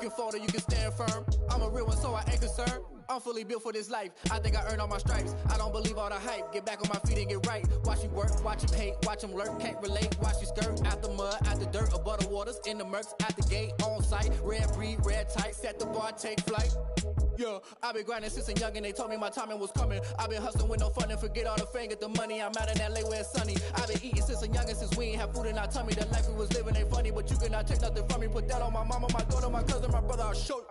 can fold or you can stand firm. I'm a real one, so I ain't concerned. I'm fully built for this life. I think I earned all my stripes. I don't believe all the hype. Get back on my feet and get right. Watch you work, watch him hate, watch him lurk. Can't relate, watch you skirt. Out the mud, out the dirt, above the waters, in the murks, out the gate, on site. Red breed, red tight, set the bar, take flight. Yeah, I've been grinding since a young and they told me my timing was coming. I've been hustling with no fun and forget all the fame, get the money. I'm out in LA where it's sunny. I've been eating since a young and since we ain't have food in our tummy. The life we was living ain't funny, but you cannot take nothing from me. Put that on my mama, my daughter, my cousin, my brother, I'll show you.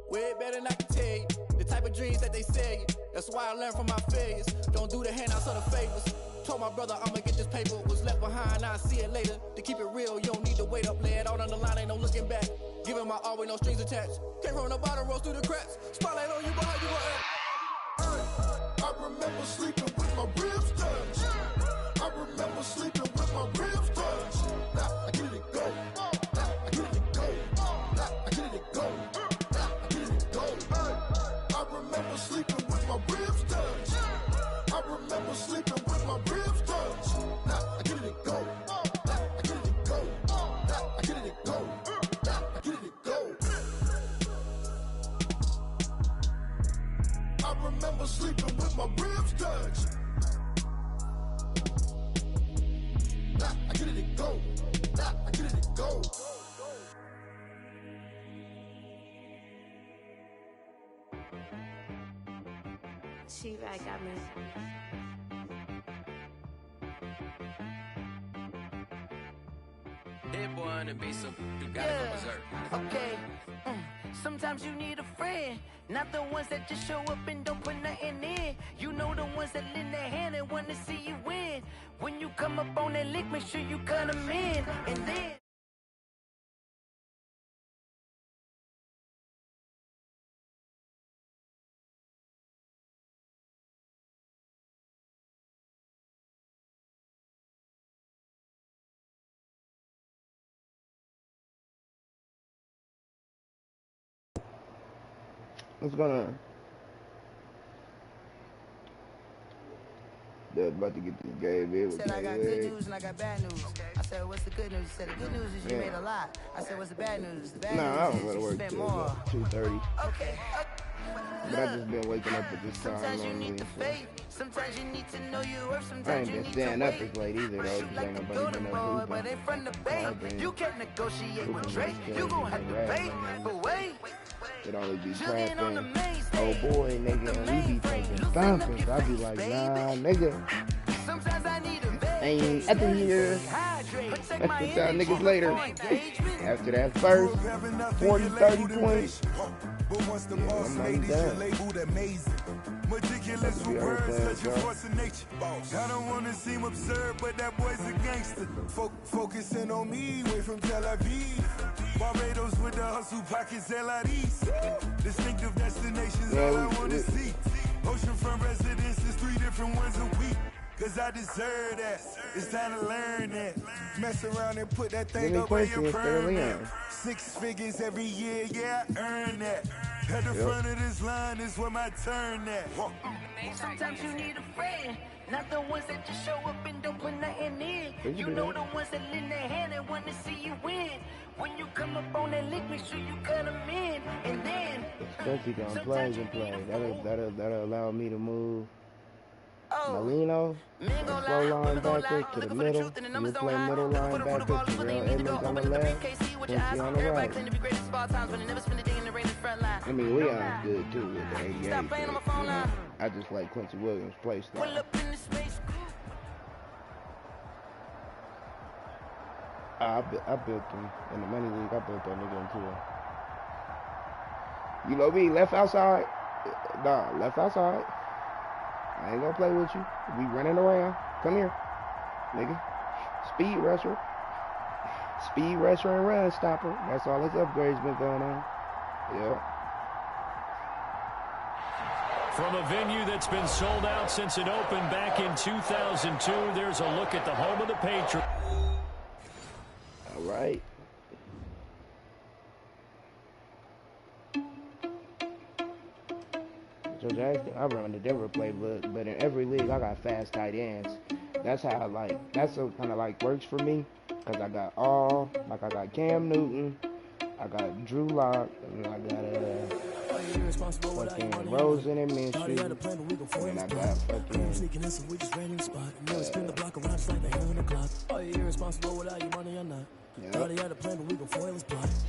Way better than I can tell you. The type of dreams that they sell you. That's why I learned from my failures. Don't do the handouts or the favors. Told my brother I'ma get this paper. Was left behind, I'll see it later. To keep it real, you don't need to wait up. Lay it out on the line, ain't no looking back. Giving my all with no strings attached. Came from the bottom, rose through the cracks. Spotlight on you, but how you gon' act? I remember sleeping with my ribs touched. I remember sleeping with my ribs touched. Now I get it go. Now I get it go. Now I get it go. Now I get it go. I remember sleeping with my ribs touched. I remember sleeping with my ribs touched. Now I get it go. Now I get it go. Now I get it go. Now I get it go. I remember sleeping with my ribs touched. Nah, I get it go. Nah, I get it go. She right got me. That boy on the beat, so you gotta go berserk. Okay. Sometimes you need a friend, not the ones that just show up and don't put nothing in. You know the ones that lend their hand and want to see you win. When you come up on that lick, make sure you cut them in. And then what's going on? They're about to get this game. said I got good news and I got bad news. I said, what's the good news? He said, the good news is you made a lot. I said, what's the bad news? The bad I don't news go to is you work spent till more. 2:30. Okay. But I just been waking up at this time. Sometimes you need the faith. Sometimes you need to know your worth. I Sometimes ain't you been need staying to up wait. this late either, though, Shoot because like ain't a nobody golden been boy, up but ain't from the bay. You can't negotiate with Drake. You gon' have to pay. But wait, it only be jugging on the trapping. main Oh stage. boy, nigga, and we be taking thumpers. I be like, nah, nigga. Sometimes I need a Ain't at the here. That's y'all niggas later. After that first 40, 30 points. But once the Yeah, boss I'm made not it, done. labeled amazing. Meticulous with words, touching force of nature. I don't wanna seem absurd, but that boy's a gangster. Focusing on me, way from Tel Aviv. Barbados with the hustle pockets, LIDs. Distinctive destinations, all I wanna see. Oceanfront residences, 3 different ones a week. Cause I deserve that. It's time to learn that. Mess around and put that thing up where your permit. 6 figures every year, yeah, I earn that. At the front of this line is where my turn at. Sometimes you need a friend, not the ones that just show up and don't put nothing in. You know the ones that lend their hand and want to see you win. When you come up on that lick, make sure you cut them in. And then Especially on plays and play. That'll allow me to move Molino, slow linebacker to the middle. You play middle linebacker, Terrell Edmonds on the left, Quincy on the right. I mean, Leon's good too with the 88. I just like Quincy Williams' play style. I built him in the money league. I built that nigga into a. You know me, left outside. Nah, left outside. I ain't gonna play with you. We running around. Come here, nigga. Speed rusher. Speed rusher and run stopper. That's all this upgrade's been going on. Yeah. From a venue that's been sold out since it opened back in 2002, there's a look at the home of the Patriots. All right. So I run the Denver playbook, but in every league I got fast tight ends. That's how that's what kind of like works for me, cause I got I got Cam Newton, I got Drew Lock, and I got fucking Rosen and Minshew, and I got fucking.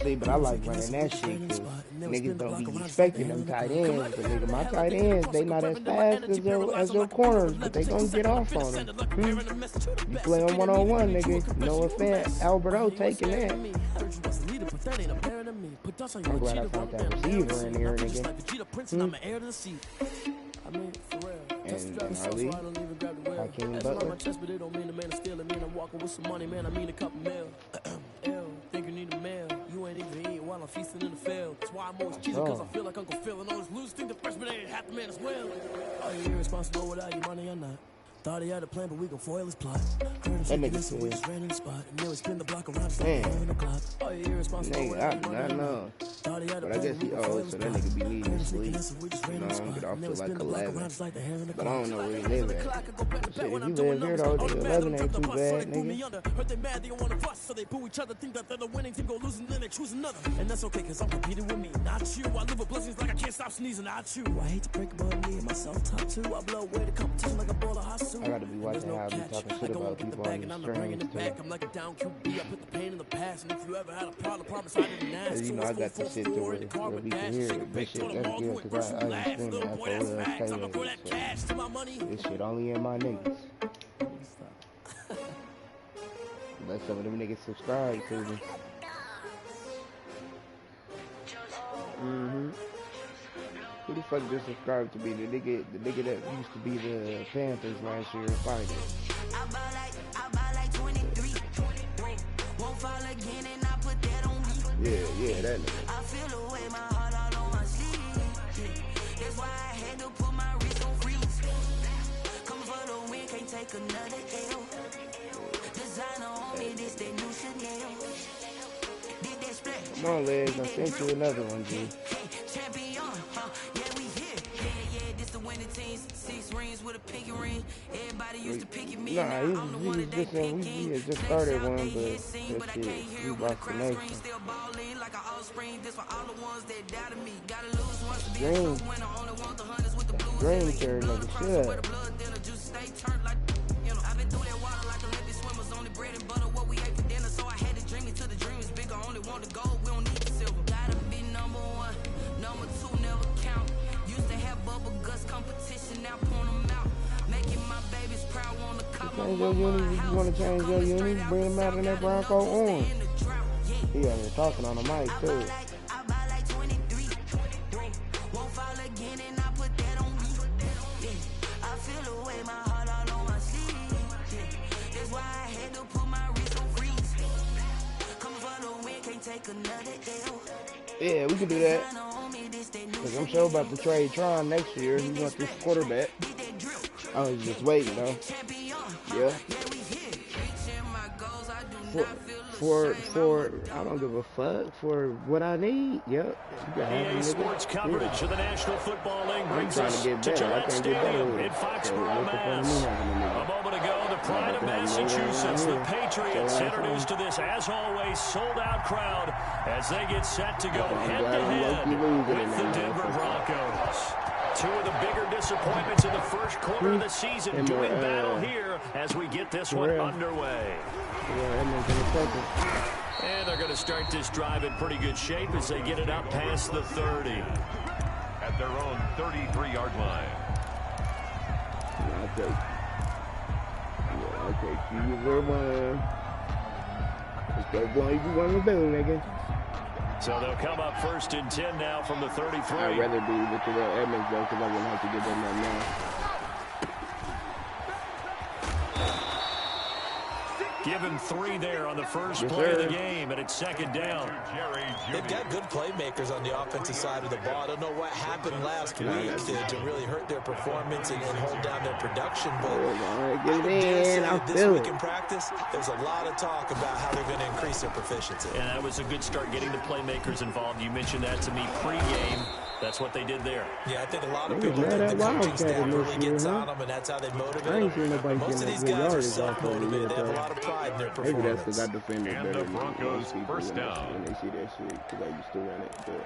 See, but I like running that shit because niggas don't be expecting them tight ends. But nigga, my tight ends, they not as fast as your corners, but they gonna get off on them. You play on one-on-one, nigga. No offense, Alberto taking that. I'm glad I found that receiver in here, nigga. And Ali, Hakeem Butler. Think you need a meal. You ain't even eat while I'm feasting in the field. That's why I'm always cheating, cause I feel like Uncle Phil. And all those losers think the freshman ain't half the man as well. Are you irresponsible without your money or not? Thought he had a plan, but we gon' foil his plot. That nigga said, we just ran in the spot. And then we spin the block around 7 o'clock. Are you irresponsible without your money or not? But I guess he old, so that nigga be needing to sleep. You know, get off to like 11. But I don't know where he live at. Shit, if you live here though, the 11 ain't too bad, nigga. Heard they mad, they don't wanna fuss, so they boo each other. Think that they're the winning team, go losing, then they choose another. And that's okay, cause I'm competing with me, not you. I live with blessings like I can't stop sneezing, not you. I hate to break about me and myself top two. I blow away the competition like a ball of hot soup. I gotta be watching how I be talking shit about people on the streams too. I'm like a down QB, I put the pain in the past. And if you ever had a problem, promise I didn't ask. Cause you know I got to sit through it where we can hear it. This shit, that's good, cause I ain't streaming that for real so this shit only in my niggas. Let some of them niggas subscribe to me. Who the fuck just subscribed to me? The nigga that used to be the Panthers last year fighting. Yeah, that nigga. I feel away my heart all on my sleeve. That's why I had to put my wrist on freeze. Come for the win, can't take another L. Designer on me, this that new Chanel. Did that split? Come on, legs, I sent you another one, G. Champion, yeah, we here. Yeah, this the winning teams. 6 rings with a pinky ring. Everybody used to pick at me. Nah, he had just started one, but that shit, he lost the next one. Green carried like a shit. I've been through that water like Olympic swimmers, only bread and butter what we ate for dinner. So I had to dream until the dream is bigger. Only want the gold, we don't need the silver. Gotta be number 1, number 2 never count. Used to have bubble guts competition, now point them out. Making my babies proud, wanna cop my mama. If you wanna change your uni, bring them out in that Bronco orange. He out here talking on the mic too. Yeah, we can do that. Cause I'm sure about to trade Tron next year. He wants this quarterback. I was just waiting though. Yeah. For I don't give a fuck for what I need. Yep. EA Sports coverage of the National Football League brings us to Gillette Stadium in Foxborough, Mass. A moment ago, the pride of Massachusetts, the Patriots, introduced to this, as always, sold-out crowd as they get set to go head-to-head with the Denver Broncos. 2 of the bigger disappointments in the first quarter of the season doing battle here as we get this one underway. And they're going to start this drive in pretty good shape as they get it up past the 30. At their own 33-yard line. Okay, you were one. Let's go, boy. You want to do, nigga. So they'll come up 1st and 10 now from the 33. I'd rather be with the Edmonds, though, because I wouldn't have to get them right now. Given 3 there on the first play of the game, and it's 2nd down. They've got good playmakers on the offensive side of the ball. I don't know what happened last week to really hurt their performance and hold down their production, but this week in practice, there's a lot of talk about how they're going to increase their proficiency. And that was a good start getting the playmakers involved. You mentioned that to me pregame. That's what they did there. Yeah, I think a lot of people think the coaching staff really gets on them, and that's how they motivate them. Most of these guys are self-motivated. They have a lot of pride in their performance. Maybe that's because I defended better than the Broncos first down. When they see that shit, because I used to run it. But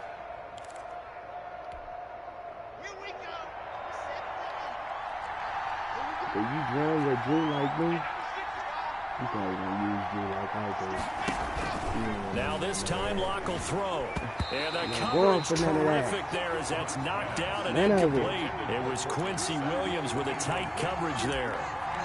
if you drum with Drew like me, you probably gonna use Drew like I do. Now this time Locke will throw. And the coverage terrific there as that's knocked down and incomplete. It was Quincy Williams with a tight coverage there.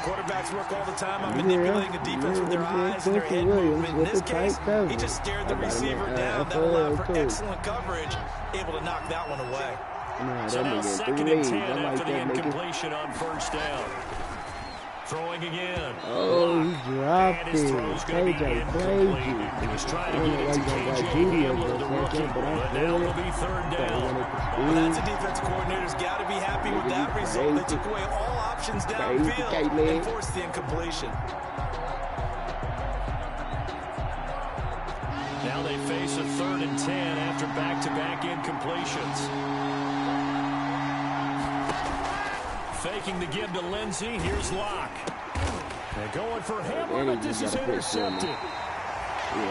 Quarterbacks work all the time on manipulating a defense with their eyes and their head movement. In this case, he just stared the receiver down. That allowed for excellent coverage, able to knock that one away. So now 2nd and 10 after the incompletion on first down. Throwing again. Oh, he dropped it. KJ played you. He was trying to get it to KJ Hamler, the rookie, but now it'll be 3rd down. Well, that's a defensive coordinator's got to be happy with that result. They took away all options downfield and forced the incompletion. Now they face a 3rd and 10 after back-to-back incompletions. Faking the give to Lindsey. Here's Locke. They're going for Hamler, but this is intercepted.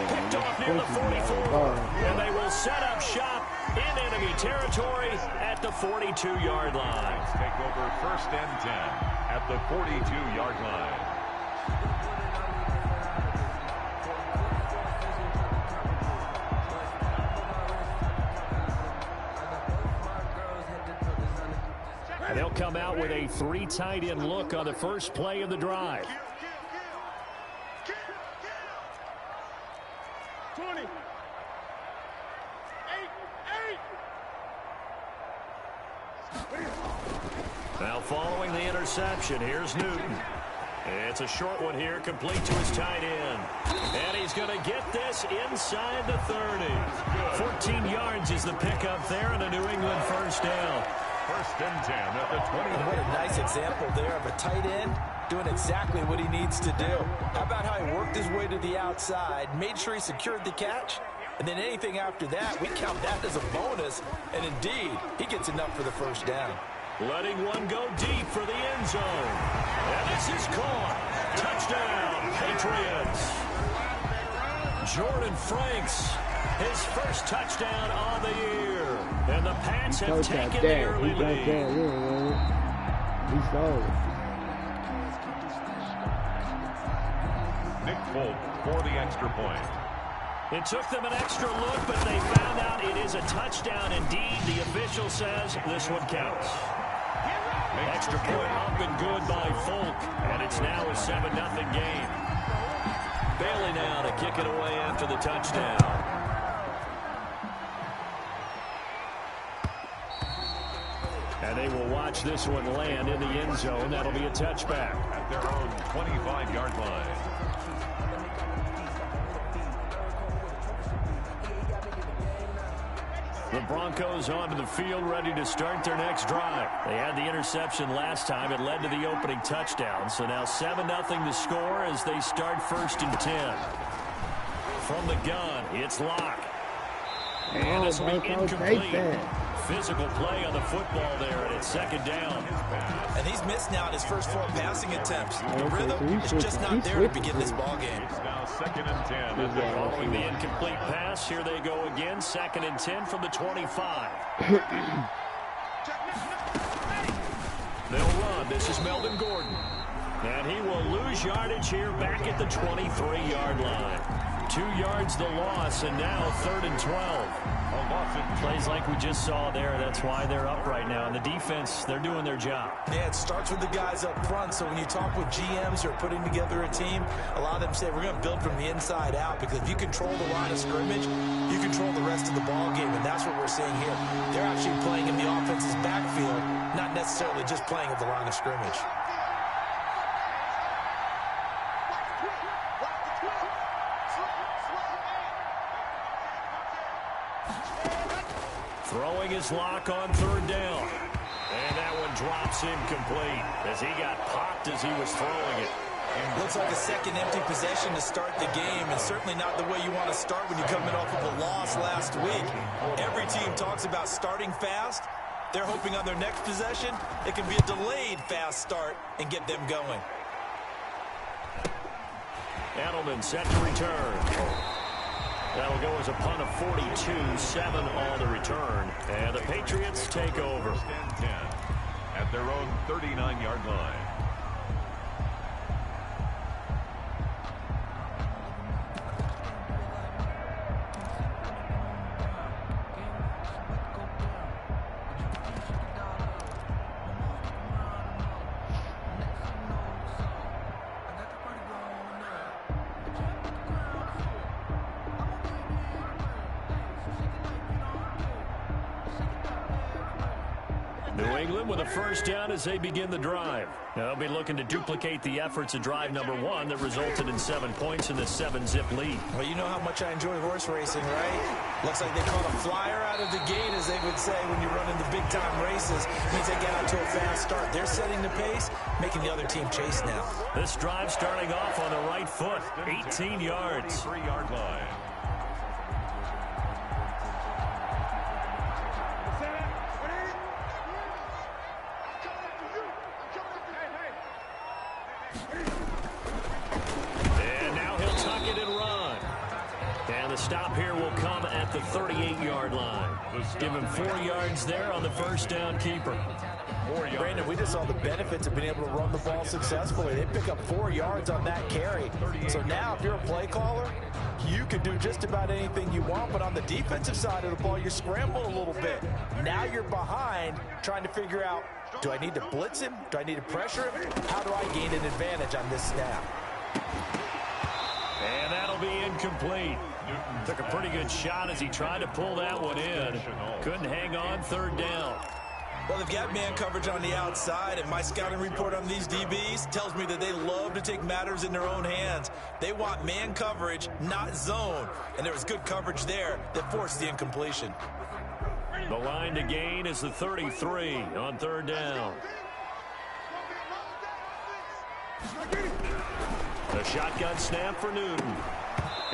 Picked off near the 44. And they will set up shop in enemy territory at the 42-yard line. Let's take over 1st and 10 at the 42-yard line. They'll come out with a 3 tight end look on the first play of the drive. 20. 8. Now following the interception, here's Newton. It's a short one here, complete to his tight end. And he's going to get this inside the 30. 14 yards is the pickup there and a New England first down. 1st and 10 at the 20. And what a nice example there of a tight end doing exactly what he needs to do. How about how he worked his way to the outside, made sure he secured the catch, and then anything after that, we count that as a bonus. And indeed, he gets enough for the first down. Letting one go deep for the end zone. And this is caught. Touchdown, Patriots. Jordan Franks, his first touchdown on the year. And the Pats have taken the early lead. He saw it. Nick Folk for the extra point. It took them an extra look, but they found out it is a touchdown indeed. The official says this one counts. Extra point up and good by Folk, and it's now a 7-0 game. Bailey now to kick it away after the touchdown. And they will watch this one land in the end zone. That'll be a touchback. At their own 25-yard line. The Broncos onto the field, ready to start their next drive. They had the interception last time. It led to the opening touchdown. So now 7-0 the score as they start 1st and 10. From the gun, it's Locke. And this will be incomplete. Physical play on the football there, and it's 2nd down. And he's missed now his first 4 passing attempts. The rhythm is just not there to begin this ball game. It's now 2nd and 10. Following the incomplete pass, here they go again. 2nd and 10 from the 25. They'll run. This is Melvin Gordon. And he will lose yardage here back at the 23-yard line. 2 yards the loss, and now 3rd and 12. Plays like we just saw there. That's why they're up right now. And the defense, they're doing their job. Yeah, it starts with the guys up front. So when you talk with GMs who are putting together a team, a lot of them say we're going to build from the inside out, because if you control the line of scrimmage, you control the rest of the ball game, and that's what we're seeing here. They're actually playing in the offense's backfield, not necessarily just playing at the line of scrimmage. Throwing his Lock on 3rd down. And that one drops incomplete as he got popped as he was throwing it. Looks like a second empty possession to start the game, and certainly not the way you want to start when you're coming off of a loss last week. Every team talks about starting fast. They're hoping on their next possession, it can be a delayed fast start and get them going. Edelman set to return. That'll go as a punt of 42, 7 on the return. And the Patriots take over. 10-10 at their own 39-yard line. New England with a first down as they begin the drive. They'll be looking to duplicate the efforts of drive number 1 that resulted in 7 points in the 7-zip lead. Well, you know how much I enjoy horse racing, right? Looks like they caught a flyer out of the gate, as they would say when you're running the big-time races. It means they get out to a fast start. They're setting the pace, making the other team chase now. This drive starting off on the right foot, 18 yards. 3-yard line. Stop here will come at the 38-yard line. Give him 4 yards there on the first down keeper. Brandon, we just saw the benefits of being able to run the ball successfully. They pick up 4 yards on that carry. So now if you're a play caller, you can do just about anything you want, but on the defensive side of the ball, you're scrambling a little bit. Now you're behind trying to figure out, do I need to blitz him? Do I need to pressure him? How do I gain an advantage on this snap? And that'll be incomplete. Took a pretty good shot as he tried to pull that one in. Couldn't hang on, third down. Well, they've got man coverage on the outside, and my scouting report on these DBs tells me that they love to take matters in their own hands. They want man coverage, not zone. And there was good coverage there that forced the incompletion. The line to gain is the 33 on third down. The shotgun snap for Newton.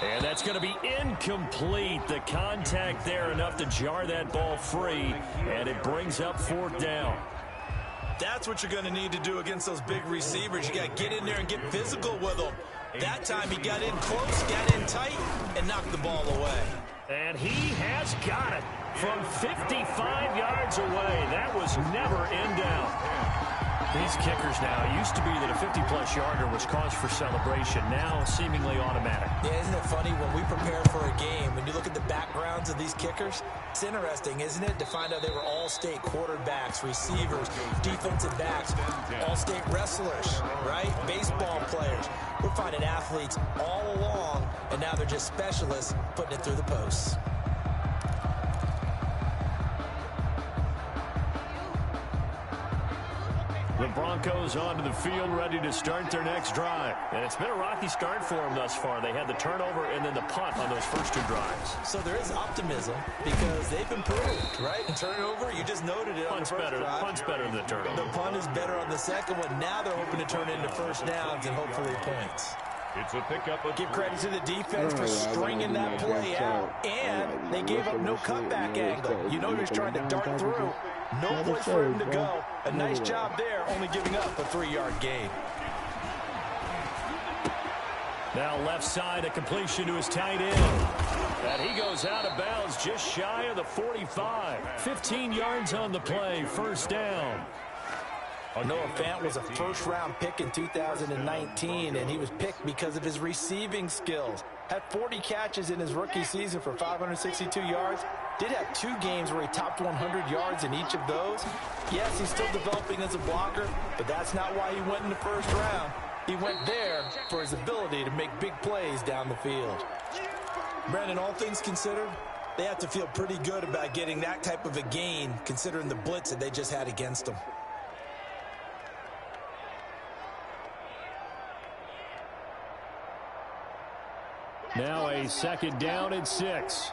And that's going to be incomplete. The contact there enough to jar that ball free, and it brings up fourth down. That's what you're going to need to do against those big receivers. You got to get in there and get physical with them. That time he got in close, got in tight, and knocked the ball away. And he has got it from 55 yards away. That was never in down. These kickers now, it used to be that a 50-plus yarder was cause for celebration. Now, seemingly automatic. Yeah, isn't it funny when we prepare for a game, when you look at the backgrounds of these kickers, it's interesting, isn't it, to find out they were all-state quarterbacks, receivers, defensive backs, all-state wrestlers, right? Baseball players. We're finding athletes all along, and now they're just specialists putting it through the posts. The Broncos onto the field, ready to start their next drive. And it's been a rocky start for them thus far. They had the turnover and then the punt on those first 2 drives. So there is optimism because they've improved, right? And turnover, you just noted it on the first drive. Punt's better than the turnover. The punt is better on the second one. Now they're hoping to turn into first downs and hopefully points. It's a pickup of Give credit to the defense for stringing that play out. And they gave up no cutback angle. You know, they're trying to dart through. No place for him to go. A nice job there, only giving up a 3-yard gain. Now left side, a completion to his tight end. And he goes out of bounds just shy of the 45. 15 yards on the play, first down. Noah Fant was a first-round pick in 2019, and he was picked because of his receiving skills. Had 40 catches in his rookie season for 562 yards. Did have 2 games where he topped 100 yards in each of those. Yes, he's still developing as a blocker, but that's not why he went in the first round. He went there for his ability to make big plays down the field. Brandon, all things considered, they have to feel pretty good about getting that type of a gain, considering the blitz that they just had against them. Now a second down and 6.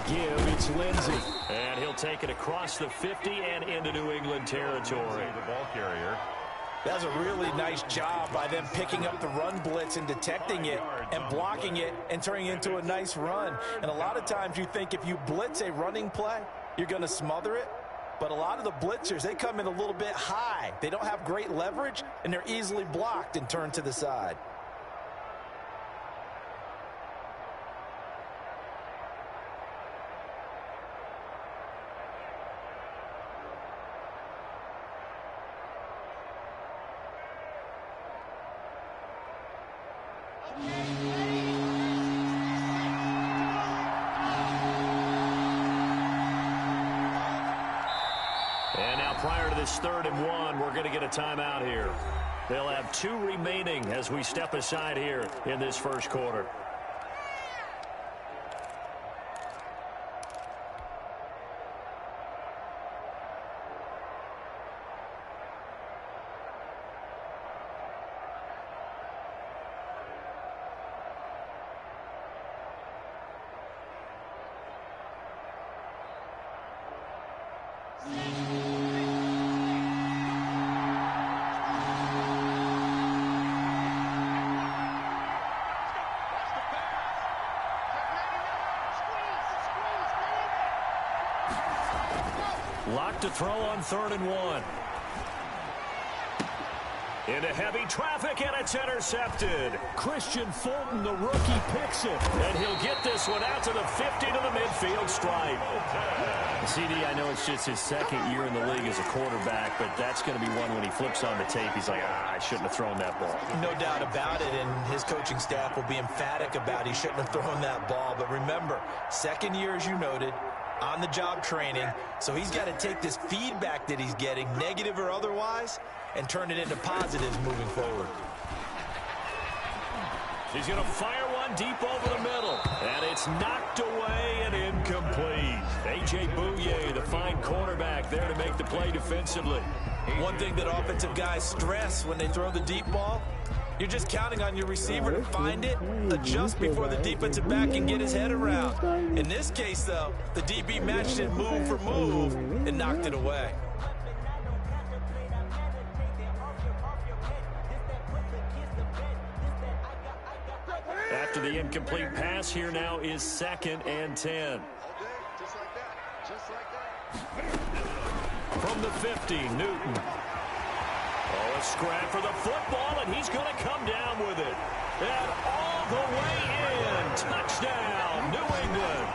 give. It's Lindsey. And he'll take it across the 50 and into New England territory. The ball carrier. That's a really nice job by them picking up the run blitz and detecting it and blocking it and turning it into a nice run. And a lot of times you think if you blitz a running play, you're going to smother it. But a lot of the blitzers, they come in a little bit high. They don't have great leverage, and they're easily blocked and turned to the side. And now prior to this 3rd and 1, we're going to get a timeout here. They'll have 2 remaining as we step aside here in this first quarter. Locked to throw on 3rd and 1. Into heavy traffic, and it's intercepted. Christian Fulton, the rookie, picks it. And he'll get this one out to the 50 to the midfield stripe. CD, I know it's just his 2nd year in the league as a quarterback, but that's going to be one when he flips on the tape. He's like, I shouldn't have thrown that ball. No doubt about it, and his coaching staff will be emphatic about he shouldn't have thrown that ball. But remember, 2nd year, as you noted, on-the-job training, so he's got to take this feedback that he's getting, negative or otherwise, and turn it into positives moving forward. He's going to fire one deep over the middle, and it's knocked away and incomplete. A.J. Bouye, the fine cornerback, there to make the play defensively. One thing that offensive guys stress when they throw the deep ball, you're just counting on your receiver to find it, adjust before the defensive back can get his head around. In this case, though, the DB matched it move for move and knocked it away. After the incomplete pass, here now is 2nd and 10. From the 50, Newton. Oh, a scrap for the football, and he's going to come down with it. And all the way in. Touchdown, New England.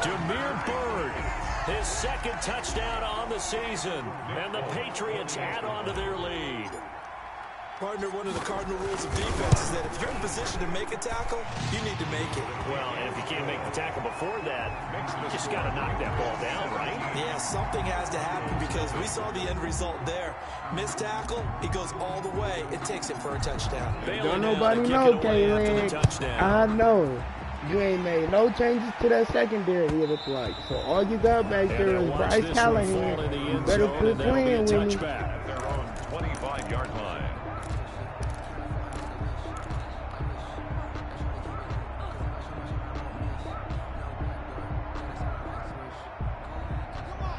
Demir Bird, his 2nd touchdown on the season. And the Patriots add on to their lead. Partner, one of the cardinal rules of defense is that if you're in position to make a tackle, you need to make it. Well, and if you can't make the tackle before that, you just got to knock that ball down, right? Yeah, something has to happen because we saw the end result there. Missed tackle, he goes all the way. It takes it for a touchdown. Don't nobody know, K-Leg. I know. You ain't made no changes to that secondary, it looks like. So all you got back there is Bryce Callahan. You better quit playing with me. They're on 25-yard line.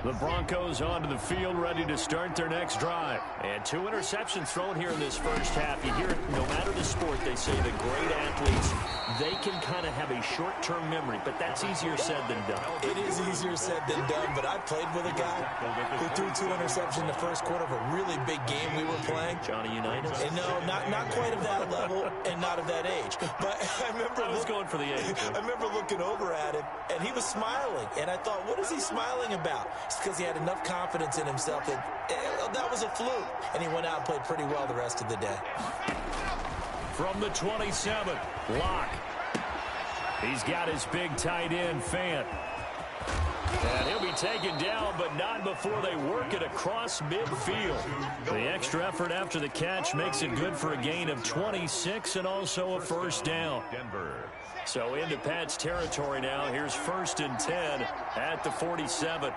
The Broncos onto the field, ready to start their next drive. And 2 interceptions thrown here in this first half. You hear it, no matter the sport, they say the great athletes, they can kind of have a short-term memory, but that's easier said than done. It is easier said than done, but I played with a guy who threw 2 interceptions in the first quarter of a really big game we were playing. Johnny Unitas? And no, not quite of that level and not of that age. But I was going for the age. I remember looking over at him, and he was smiling. And I thought, what is he smiling about? It's because he had enough confidence in himself that was a fluke. And he went out and played pretty well the rest of the day. From the 27, Locke. He's got his big tight end, Fant. And he'll be taken down, but not before they work it across midfield. The extra effort after the catch makes it good for a gain of 26 and also a first down. So into Pat's territory now. Here's 1st and 10 at the 47.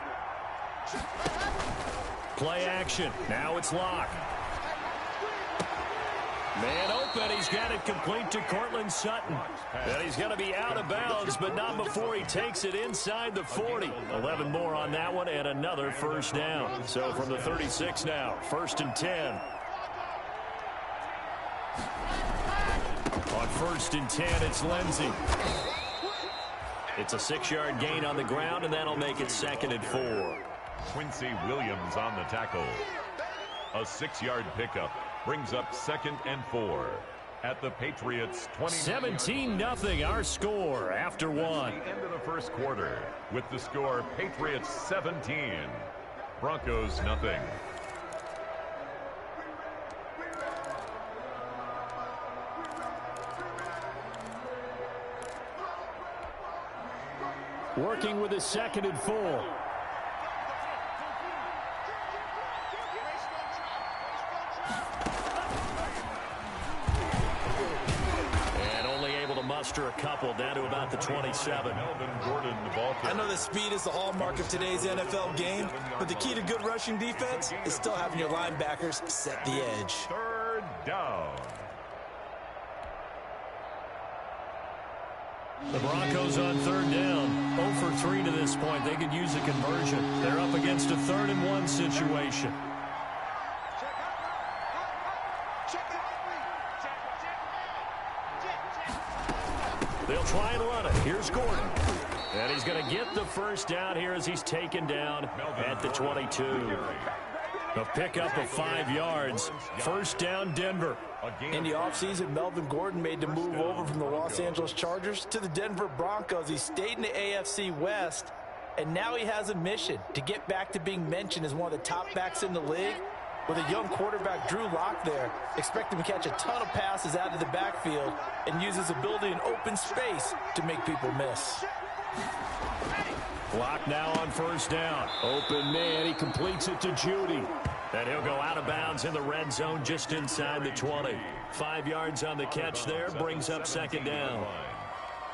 Play action. Now it's Locke. Man open, he's got it complete to Cortland Sutton. And he's going to be out of bounds, but not before he takes it inside the 40. 11 more on that one and another first down. So from the 36 now, 1st and 10. On 1st and 10, it's Lindsey. It's a 6-yard gain on the ground, and that'll make it 2nd and 4. Quincy Williams on the tackle. A 6-yard pickup brings up 2nd and 4 at the Patriots 20. 17-0 our score after one. The end of the first quarter with the score Patriots 17, Broncos nothing. Working with a 2nd and 4. Muster a couple down to about the 27. I know that speed is the hallmark of today's NFL game, but the key to good rushing defense is still having your linebackers set the edge. 3rd down. The Broncos on 3rd down. 0 for 3 to this point. They could use a conversion. They're up against a 3rd and 1 situation. They'll try and run it. Here's Gordon. And he's going to get the first down here as he's taken down at the 22. A pickup of 5 yards. First down, Denver. In the offseason, Melvin Gordon made the move over from the Los Angeles Chargers to the Denver Broncos. He stayed in the AFC West, and now he has a mission to get back to being mentioned as one of the top backs in the league. With a young quarterback, Drew Lock, there, expect him to catch a ton of passes out of the backfield and use his ability in open space to make people miss. Lock now on first down. Open man, he completes it to Judy. And he'll go out of bounds in the red zone just inside the 20. 5 yards on the catch there, brings up 2nd down.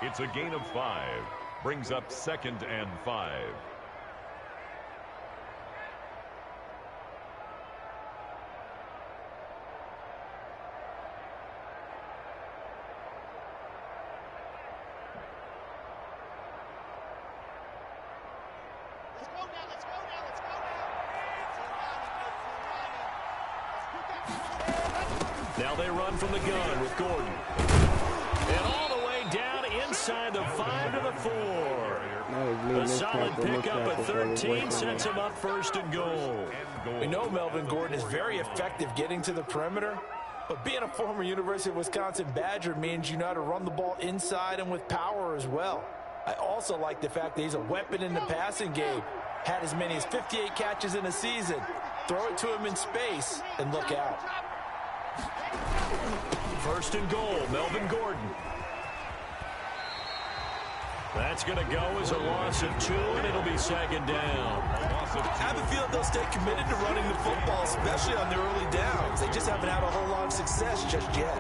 It's a gain of 5, brings up 2nd and 5. Now they run from the gun with Gordon. And all the way down inside the 5 to the 4. A solid pickup at 13 sets him up 1st and goal. We know Melvin Gordon is very effective getting to the perimeter, but being a former University of Wisconsin Badger means you know how to run the ball inside and with power as well. I also like the fact that he's a weapon in the passing game. Had as many as 58 catches in a season. Throw it to him in space and look out. 1st and goal, Melvin Gordon. That's going to go as a loss of 2, and it'll be 2nd down. I have a feeling they'll stay committed to running the football, especially on the early downs. They just haven't had a whole lot of success just yet.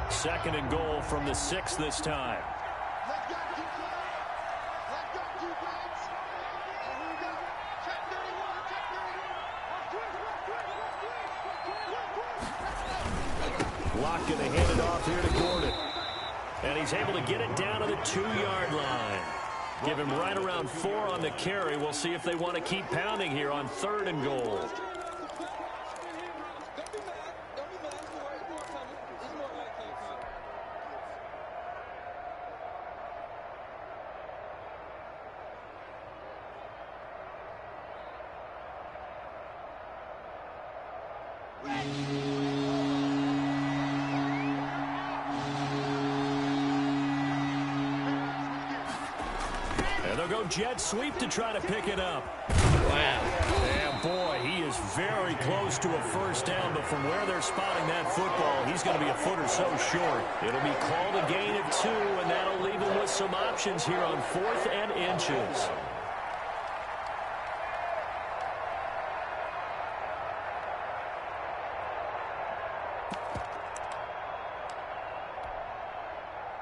2nd and goal from the 6 this time. Lock going to hand it off here to Gordon. And he's able to get it down to the 2-yard line. Give him right around 4 on the carry. We'll see if they want to keep pounding here on 3rd and goal. Jet sweep to try to pick it up. Wow. And boy, he is very close to a first down, but from where they're spotting that football, he's going to be a foot or so short. It'll be called a gain of 2, and that'll leave him with some options here on 4th and inches.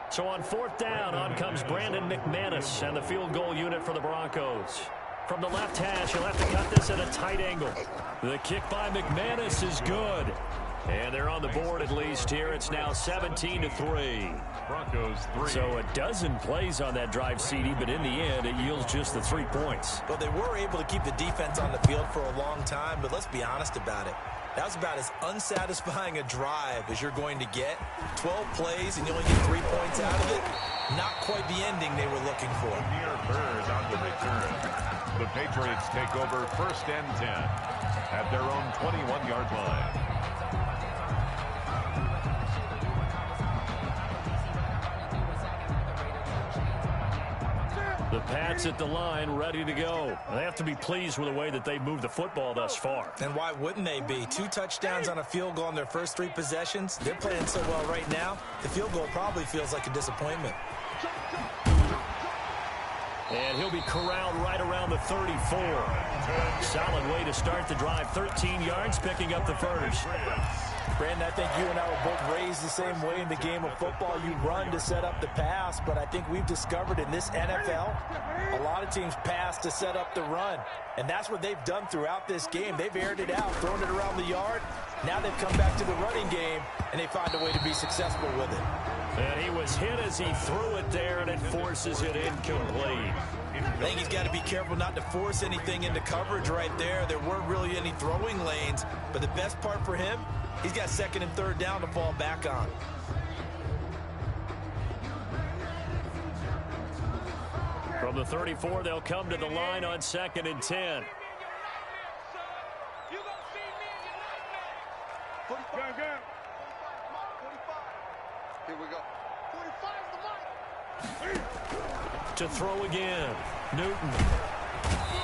So on 4th down, on comes Brandon McManus and the field goal unit for the Broncos. From the left hash, he'll have to cut this at a tight angle. The kick by McManus is good. And they're on the board at least here. It's now 17-3. Broncos 3. So a dozen plays on that drive, CD, but in the end, it yields just the 3 points. Well, they were able to keep the defense on the field for a long time, but let's be honest about it. That was about as unsatisfying a drive as you're going to get. 12 plays and you only get 3 points out of it. Not quite the ending they were looking for. Near bird on the return. The Patriots take over 1st and 10 at their own 21-yard line. The Pats at the line, ready to go. They have to be pleased with the way that they moved the football thus far. And why wouldn't they be? 2 touchdowns on a field goal in their first 3 possessions. They're playing so well right now, the field goal probably feels like a disappointment. And he'll be corralled right around the 34. Solid way to start the drive. 13 yards, picking up the first. Brandon, I think you and I were both raised the same way in the game of football. You run to set up the pass, but I think we've discovered in this NFL, a lot of teams pass to set up the run. And that's what they've done throughout this game. They've aired it out, thrown it around the yard. Now they've come back to the running game, and they find a way to be successful with it. And he was hit as he threw it there, and it forces it incomplete. I think he's got to be careful not to force anything into coverage right there. There weren't really any throwing lanes, but the best part for him, he's got 2nd and 3rd down to fall back on. From the 34, they'll come to the line on 2nd and 10. Here we go. To throw again. Newton.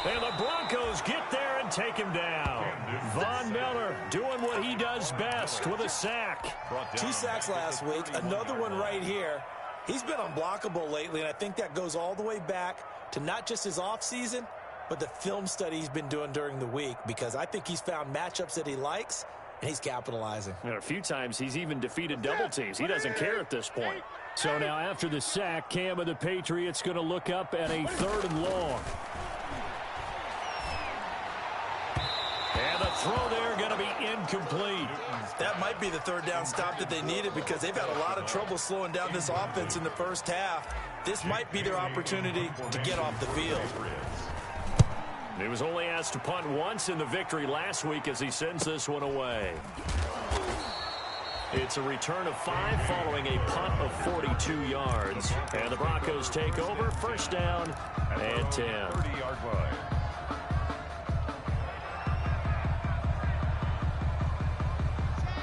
And the Broncos get there and take him down. Von Miller doing what he does best with a sack. 2 sacks last week. Another one right here. He's been unblockable lately, and I think that goes all the way back to not just his offseason, but the film study he's been doing during the week, because I think he's found matchups that he likes, and he's capitalizing. And a few times he's even defeated double teams. He doesn't care at this point. So now after the sack, Cam of the Patriots going to look up at a 3rd and long. And the throw there going to be incomplete. That might be the 3rd down stop that they needed, because they've had a lot of trouble slowing down this offense in the first half. This might be their opportunity to get off the field. He was only asked to punt once in the victory last week as he sends this one away. It's a return of 5 following a punt of 42 yards. And the Broncos take over, 1st down and 10. 30-yard line.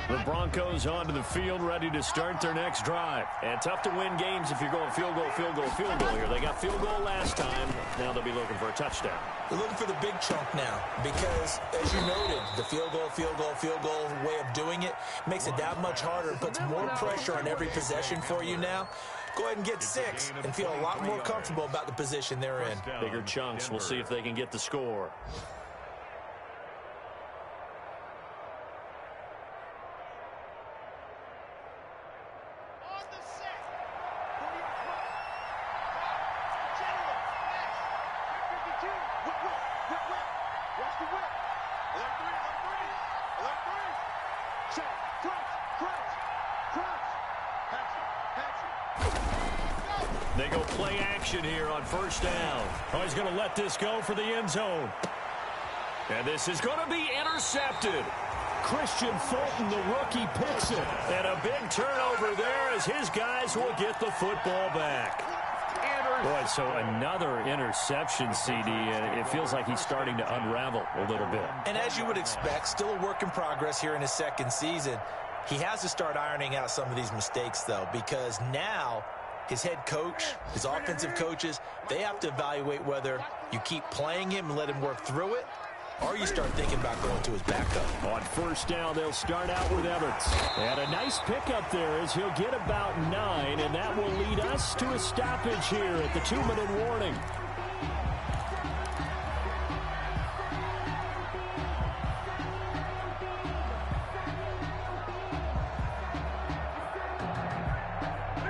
The Broncos onto the field, ready to start their next drive. And tough to win games if you're going field goal, field goal, field goal here. They got field goal last time. Now they'll be looking for a touchdown. They're looking for the big chunk now, because, as you noted, the field goal way of doing it makes it that much harder and puts more pressure on every possession for you now. Go ahead and get 6 and feel a lot more comfortable about the position they're in. Bigger chunks. We'll see if they can get the score. They go play action here on 1st down. Oh, he's going to let this go for the end zone. And this is going to be intercepted. Christian Fulton, the rookie, picks it. And a big turnover there as his guys will get the football back. Boy, so another interception, CD, and it feels like he's starting to unravel a little bit. And as you would expect, still a work in progress here in his 2nd season. He has to start ironing out some of these mistakes, though, because now his head coach, his offensive coaches, they have to evaluate whether you keep playing him and let him work through it, or you start thinking about going to his backup. On 1st down, they'll start out with Everett. And a nice pickup there as he'll get about 9, and that will lead us to a stoppage here at the 2-minute warning.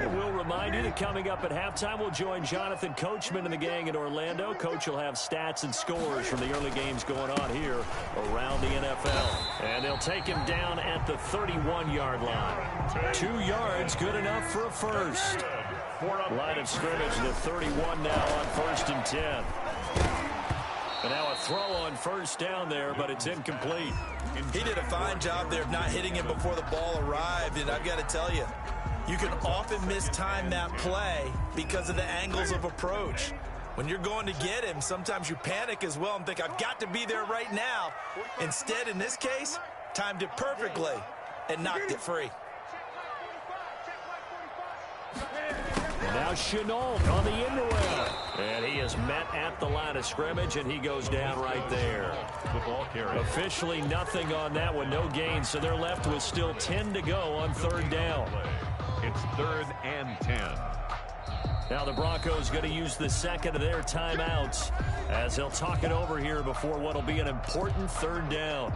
And we'll remind you that coming up at halftime, we'll join Jonathan Coachman and the gang in Orlando. Coach will have stats and scores from the early games going on here around the NFL. And they'll take him down at the 31-yard line. 2 yards, good enough for a first. Line of scrimmage, the 31 now on 1st and 10. And now a throw on first down there, but it's incomplete. He did a fine job there of not hitting him before the ball arrived, and I've got to tell you, you can often mistime that play because of the angles of approach. When you're going to get him, sometimes you panic as well and think, I've got to be there right now. Instead, in this case, timed it perfectly and knocked it free. Now Chenault on the end around. And he is met at the line of scrimmage, and he goes down right there. Football carry. Officially nothing on that one, no gain, so they're left with still 10 to go on 3rd down. It's 3rd and 10. Now the Broncos going to use the second of their timeouts as they'll talk it over here before what will be an important 3rd down.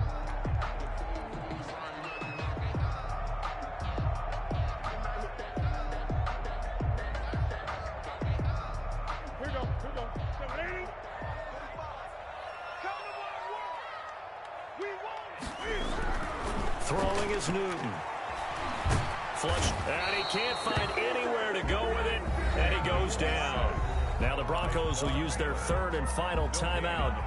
Throwing is Newton. Flush, and he can't find anywhere to go with it, and he goes down. Now the Broncos will use their 3rd and final timeout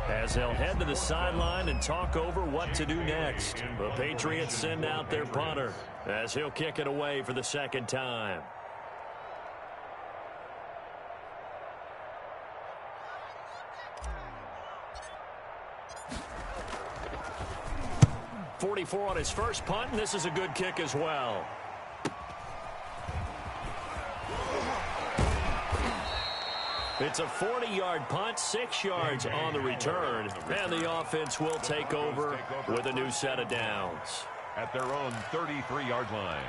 as they'll head to the sideline and talk over what to do next. The Patriots send out their punter as he'll kick it away for the 2nd time. .44 on his first punt, and this is a good kick as well. It's a 40-yard punt, 6 yards on the return, and the offense will take over with a new set of downs. At their own 33-yard line.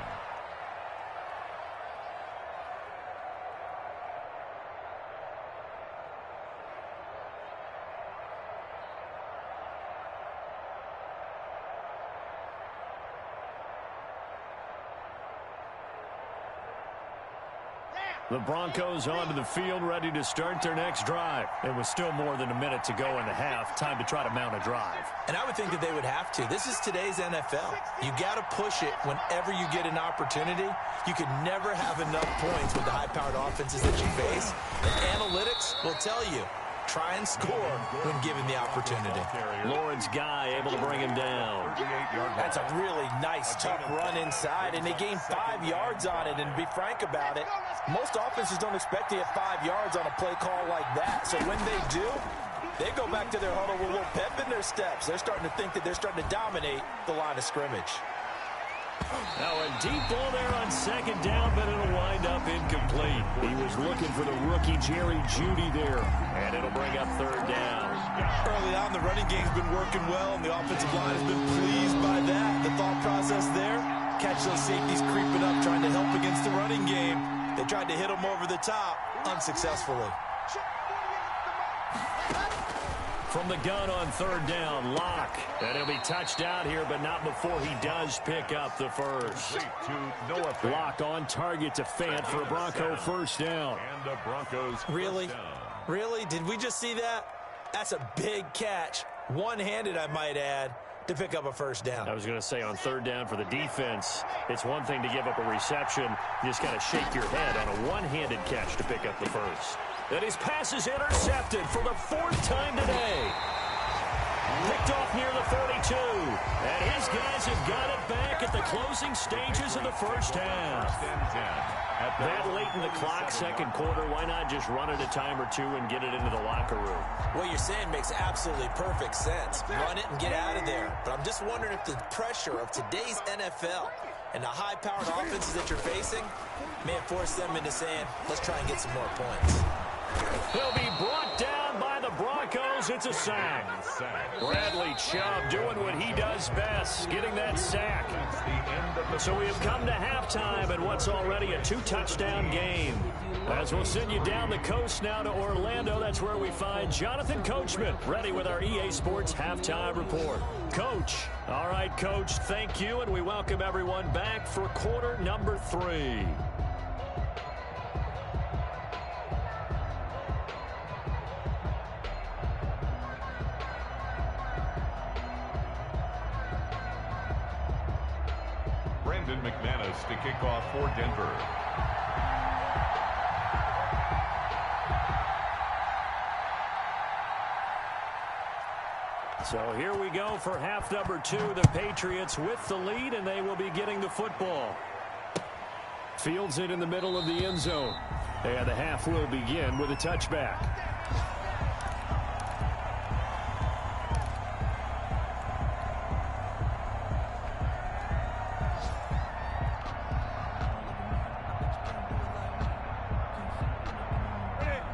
The Broncos onto the field, ready to start their next drive. It was still more than a minute to go in the half. Time to try to mount a drive. And I would think that they would have to. This is today's NFL. You got to push it whenever you get an opportunity. You can never have enough points with the high-powered offenses that you face. And analytics will tell you, try and score when given the opportunity. Lawrence Guy able to bring him down. That's a really nice, tough run inside, and they gained 5 yards on it. And to be frank about it, most offenses don't expect to get 5 yards on a play call like that. So when they do, they go back to their huddle with a little pep in their steps. They're starting to think that they're starting to dominate the line of scrimmage. Now a deep ball there on 2nd down, but it'll wind up incomplete. He was looking for the rookie Jerry Jeudy there, and it'll bring up 3rd down. Early on, the running game's been working well, and the offensive line has been pleased by that. The thought process there, catch those safeties creeping up, trying to help against the running game. They tried to hit them over the top, unsuccessfully. From the gun on 3rd down, Locke. And he'll be touched out here, but not before he does pick up the first. Locke on target to Fant for a Bronco first down. And the Broncos Really? Really? Did we just see that? That's a big catch. One-handed, I might add, to pick up a first down. I was going to say on 3rd down for the defense, it's one thing to give up a reception. You just got to shake your head on a one-handed catch to pick up the first. And his pass is intercepted for the 4th time today. Picked off near the 32. And his guys have got it back at the closing stages of the first half. That late in the clock, 2nd quarter, why not just run it a time or two and get it into the locker room? What you're saying makes absolutely perfect sense. Run it and get out of there. But I'm just wondering if the pressure of today's NFL and the high-powered offenses that you're facing may have forced them into saying, let's try and get some more points. He'll be brought down by the Broncos. It's a sack. Bradley Chubb doing what he does best, getting that sack. So we have come to halftime in what's already a 2-touchdown game. As we'll send you down the coast now to Orlando, that's where we find Jonathan Coachman, ready with our EA Sports Halftime Report. Coach. All right, Coach, thank you, and we welcome everyone back for quarter number 3. Davis to kick off for Denver. So here we go for half number 2. The Patriots with the lead, and they will be getting the football. Fields it in the middle of the end zone. And the half will begin with a touchback.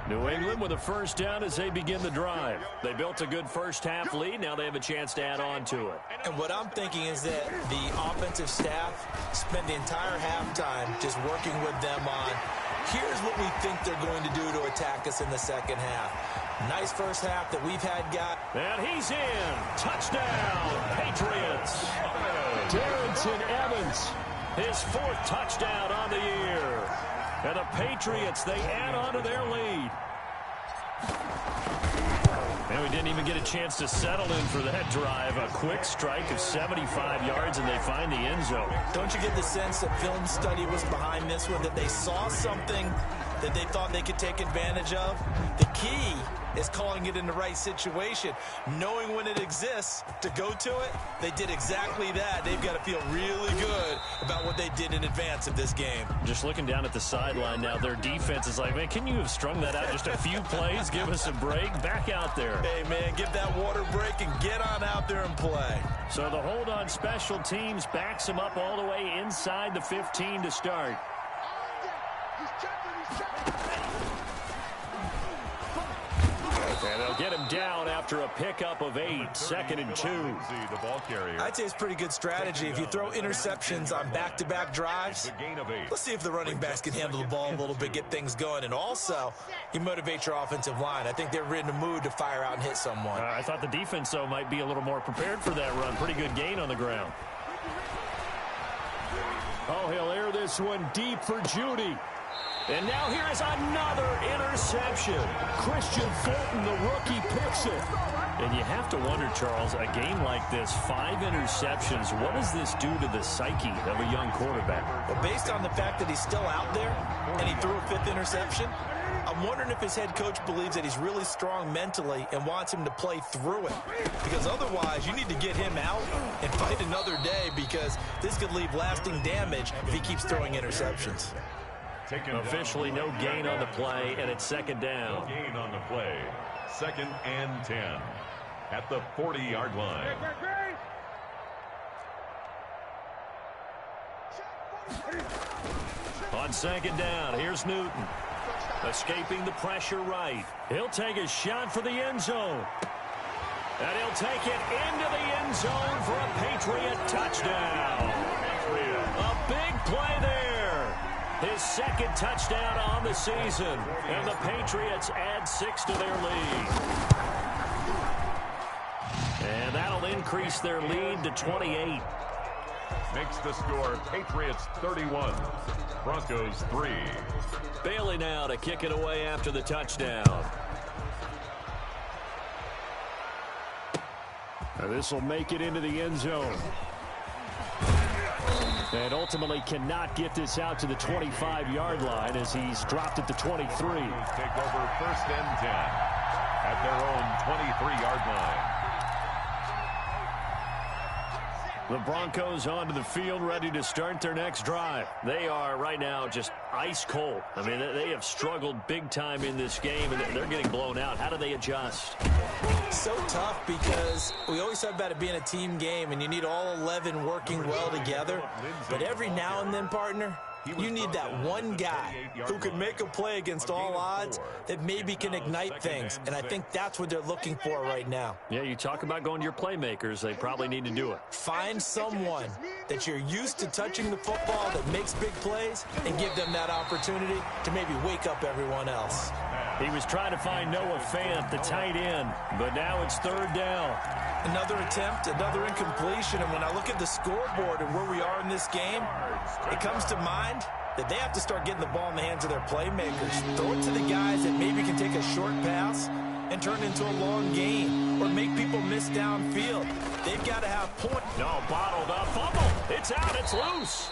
New England with a first down as they begin the drive. They built a good first half lead. Now they have a chance to add on to it. And what I'm thinking is that the offensive staff spent the entire halftime just working with them on, here's what we think they're going to do to attack us in the second half. Nice first half that we've had, guys. And he's in. Touchdown, Patriots. Darrington Evans, his 4th touchdown on the year. And the Patriots, they add on to their lead. And we didn't even get a chance to settle in for that drive. A quick strike of 75 yards, and they find the end zone. Don't you get the sense that film study was behind this one, that they saw something that they thought they could take advantage of? The key is calling it in the right situation, knowing when it exists to go to it. They did exactly that. They've got to feel really good about what they did in advance of this game. Just looking down at the sideline now, their defense is like, man, can you have strung that out just a few plays? Give us a break. Back out there. Hey, man, give that water break and get on out there and play. So the hold on special teams backs them up all the way inside the 15 to start. And they'll get him down after a pickup of 8, 2nd and 2. I'd say it's pretty good strategy. If you throw interceptions on back-to-back drives, let's see if the running backs can handle the ball a little bit, get things going. And also, you motivate your offensive line. I think they're in the mood to fire out and hit someone. I thought the defense, though, might be a little more prepared for that run. Pretty good gain on the ground. Oh, he'll air this one deep for Judy. And now here is another interception. Christian Fulton, the rookie, picks it. And you have to wonder, Charles, a game like this, 5 interceptions, what does this do to the psyche of a young quarterback? Well, based on the fact that he's still out there and he threw a 5th interception, I'm wondering if his head coach believes that he's really strong mentally and wants him to play through it. Because otherwise, you need to get him out and fight another day, because this could leave lasting damage if he keeps throwing interceptions. Officially no gain on the play, and it's 2nd down. No gain on the play. 2nd and 10 at the 40-yard line. On 2nd down, here's Newton. Escaping the pressure right. He'll take a shot for the end zone. And he'll take it into the end zone for a Patriot touchdown. A big play there. His 2nd touchdown on the season. And the Patriots add 6 to their lead. And that'll increase their lead to 28. Makes the score Patriots 31, Broncos 3. Bailey now to kick it away after the touchdown. Now this will make it into the end zone. And ultimately cannot get this out to the 25-yard line as he's dropped at the 23. Take over 1st and 10 at their own 23-yard line. The Broncos onto the field, ready to start their next drive. They are right now just ice cold. I mean, they have struggled big time in this game, and they're getting blown out. How do they adjust? So tough, because we always talk about it being a team game, and you need all 11 working well together. But every now and then, partner, you need that one guy who can make a play against all odds that maybe can ignite things. And I think that's what they're looking for right now. Yeah, you talk about going to your playmakers. They probably need to do it. Find someone that you're used to touching the football that makes big plays and give them that opportunity to maybe wake up everyone else. He was trying to find Noah Fant, the tight end, but now it's 3rd down. Another attempt, another incompletion, and when I look at the scoreboard and where we are in this game, it comes to mind that they have to start getting the ball in the hands of their playmakers. Throw it to the guys that maybe can take a short pass and turn it into a long gain or make people miss downfield. They've got to have points. No, bottled up, fumble. It's out, it's loose.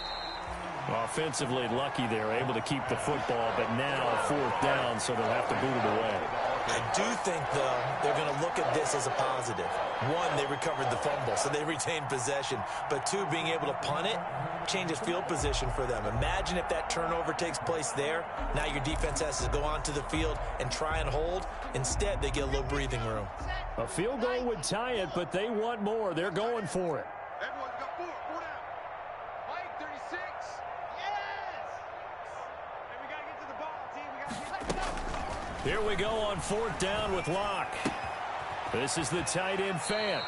Offensively lucky they're able to keep the football, but now 4th down, so they'll have to boot it away. I do think, though, they're going to look at this as a positive. One, they recovered the fumble, so they retained possession. But two, being able to punt it changes field position for them. Imagine if that turnover takes place there. Now your defense has to go onto the field and try and hold. Instead, they get a little breathing room. A field goal would tie it, but they want more. They're going for it. Everyone's got 4 down. Mike, 36. Yes! And we got to get to the ball, team. We got to get to the Here we go on 4th down with Locke. This is the tight end Fant.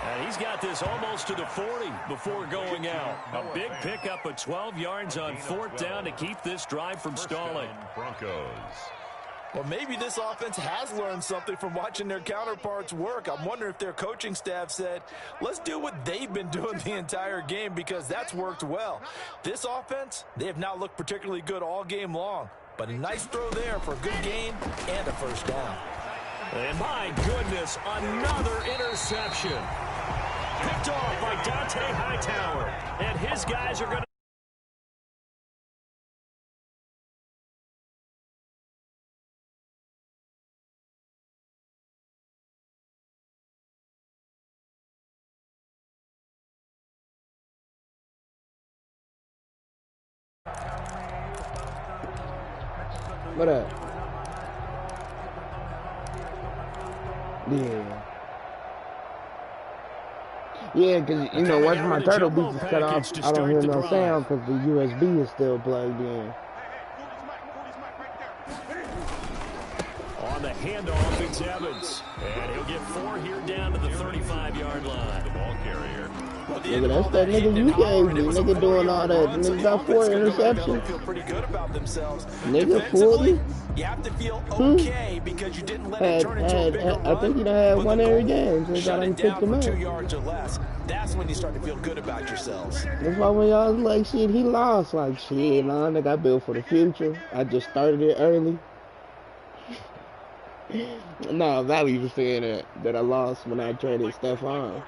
And he's got this almost to the 40 before going out. A big pickup of 12 yards on 4th down to keep this drive from stalling. Broncos. Well, maybe this offense has learned something from watching their counterparts work. I'm wondering if their coaching staff said, let's do what they've been doing the entire game, because that's worked well. This offense, they have not looked particularly good all game long. But a nice throw there for a good gain and a 1st down. And my goodness, another interception. Picked off by Dante Hightower. And his guys are going to... What up? Yeah. Yeah, because, you know, once my turtle beats is cut off, I don't hear no sound because the USB is still plugged in. On the handoff, it's Evans. And he'll get 4 here down to the 35-yard line. The ball carrier. Nigga, that's that nigga you gave me. Nigga doing all that. Nigga got 4 interceptions. Feel pretty good about themselves. Nigga, 40? You have to feel okay because you didn't let it turn into a bigger run. I think you done had 1 every game since I done picked him up. 2 yards or less. That's when you start to feel good about yourselves. That's why when y'all was like, shit, he lost. Like, shit, nah, nigga, I built for the future. I just started it early. No, Valley was saying that I lost when I traded Stephon.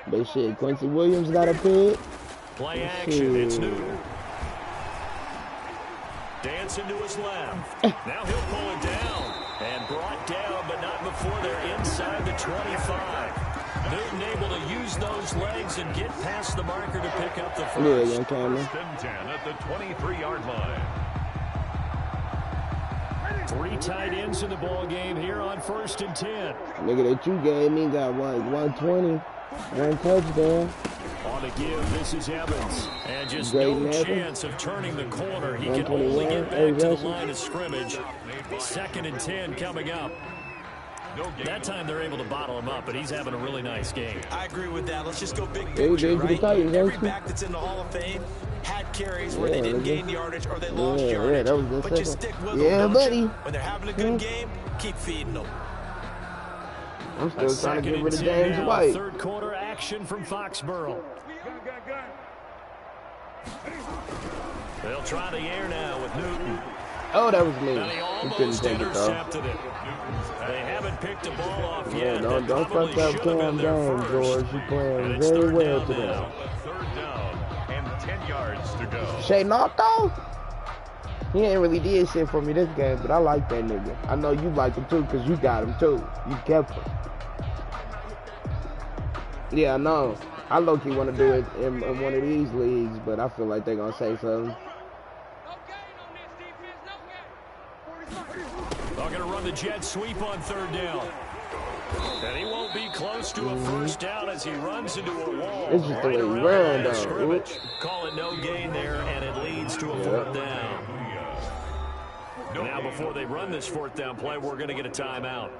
But shit, Quincy Williams got a pick. Play action, it's Newton. Dancing to his left. Now he'll pull it down. And brought down, but not before they're inside the 25. Newton able to use those legs and get past the marker to pick up the first. Yeah, camera. 10 at the 23-yard line. 3 tight ends in the ball game here on 1st and 10. Nigga that you gave me got what, 120, 1 touchdown. On the give, this is Evans. And just no chance of turning the corner. He can only get back to the line of scrimmage. 2nd and 10 coming up. That time they're able to bottle him up, but he's having a really nice game. I agree with that. Let's just go big picture, right? Every back that's in the Hall of Fame had carries where they didn't gain yardage or they lost yardage. That was but you stick with them, yeah, buddy. When they're having a good game, keep feeding them. I'm still trying to get rid of James White. 3rd quarter action from Foxborough. They'll try the air now with Newton. Oh, that was me. He almost intercepted it. They haven't picked a ball off yet. Don't fuck up Cam down, George. You playing very well today. 3rd down and 10 yards to go. Shay Narco? He ain't really did shit for me this game, but I like that nigga. I know you like him too, because you got him too. You kept him. Yeah, I know. I low-key want to do it in one of these leagues, but I feel like they're going to say something. They're going to run the jet sweep on 3rd down. And he won't be close to a 1st down as he runs into a wall. It's just the way he ran, though. Call it no gain there, and it leads to a 4th down. Now, before they run this 4th down play, we're going to get a timeout.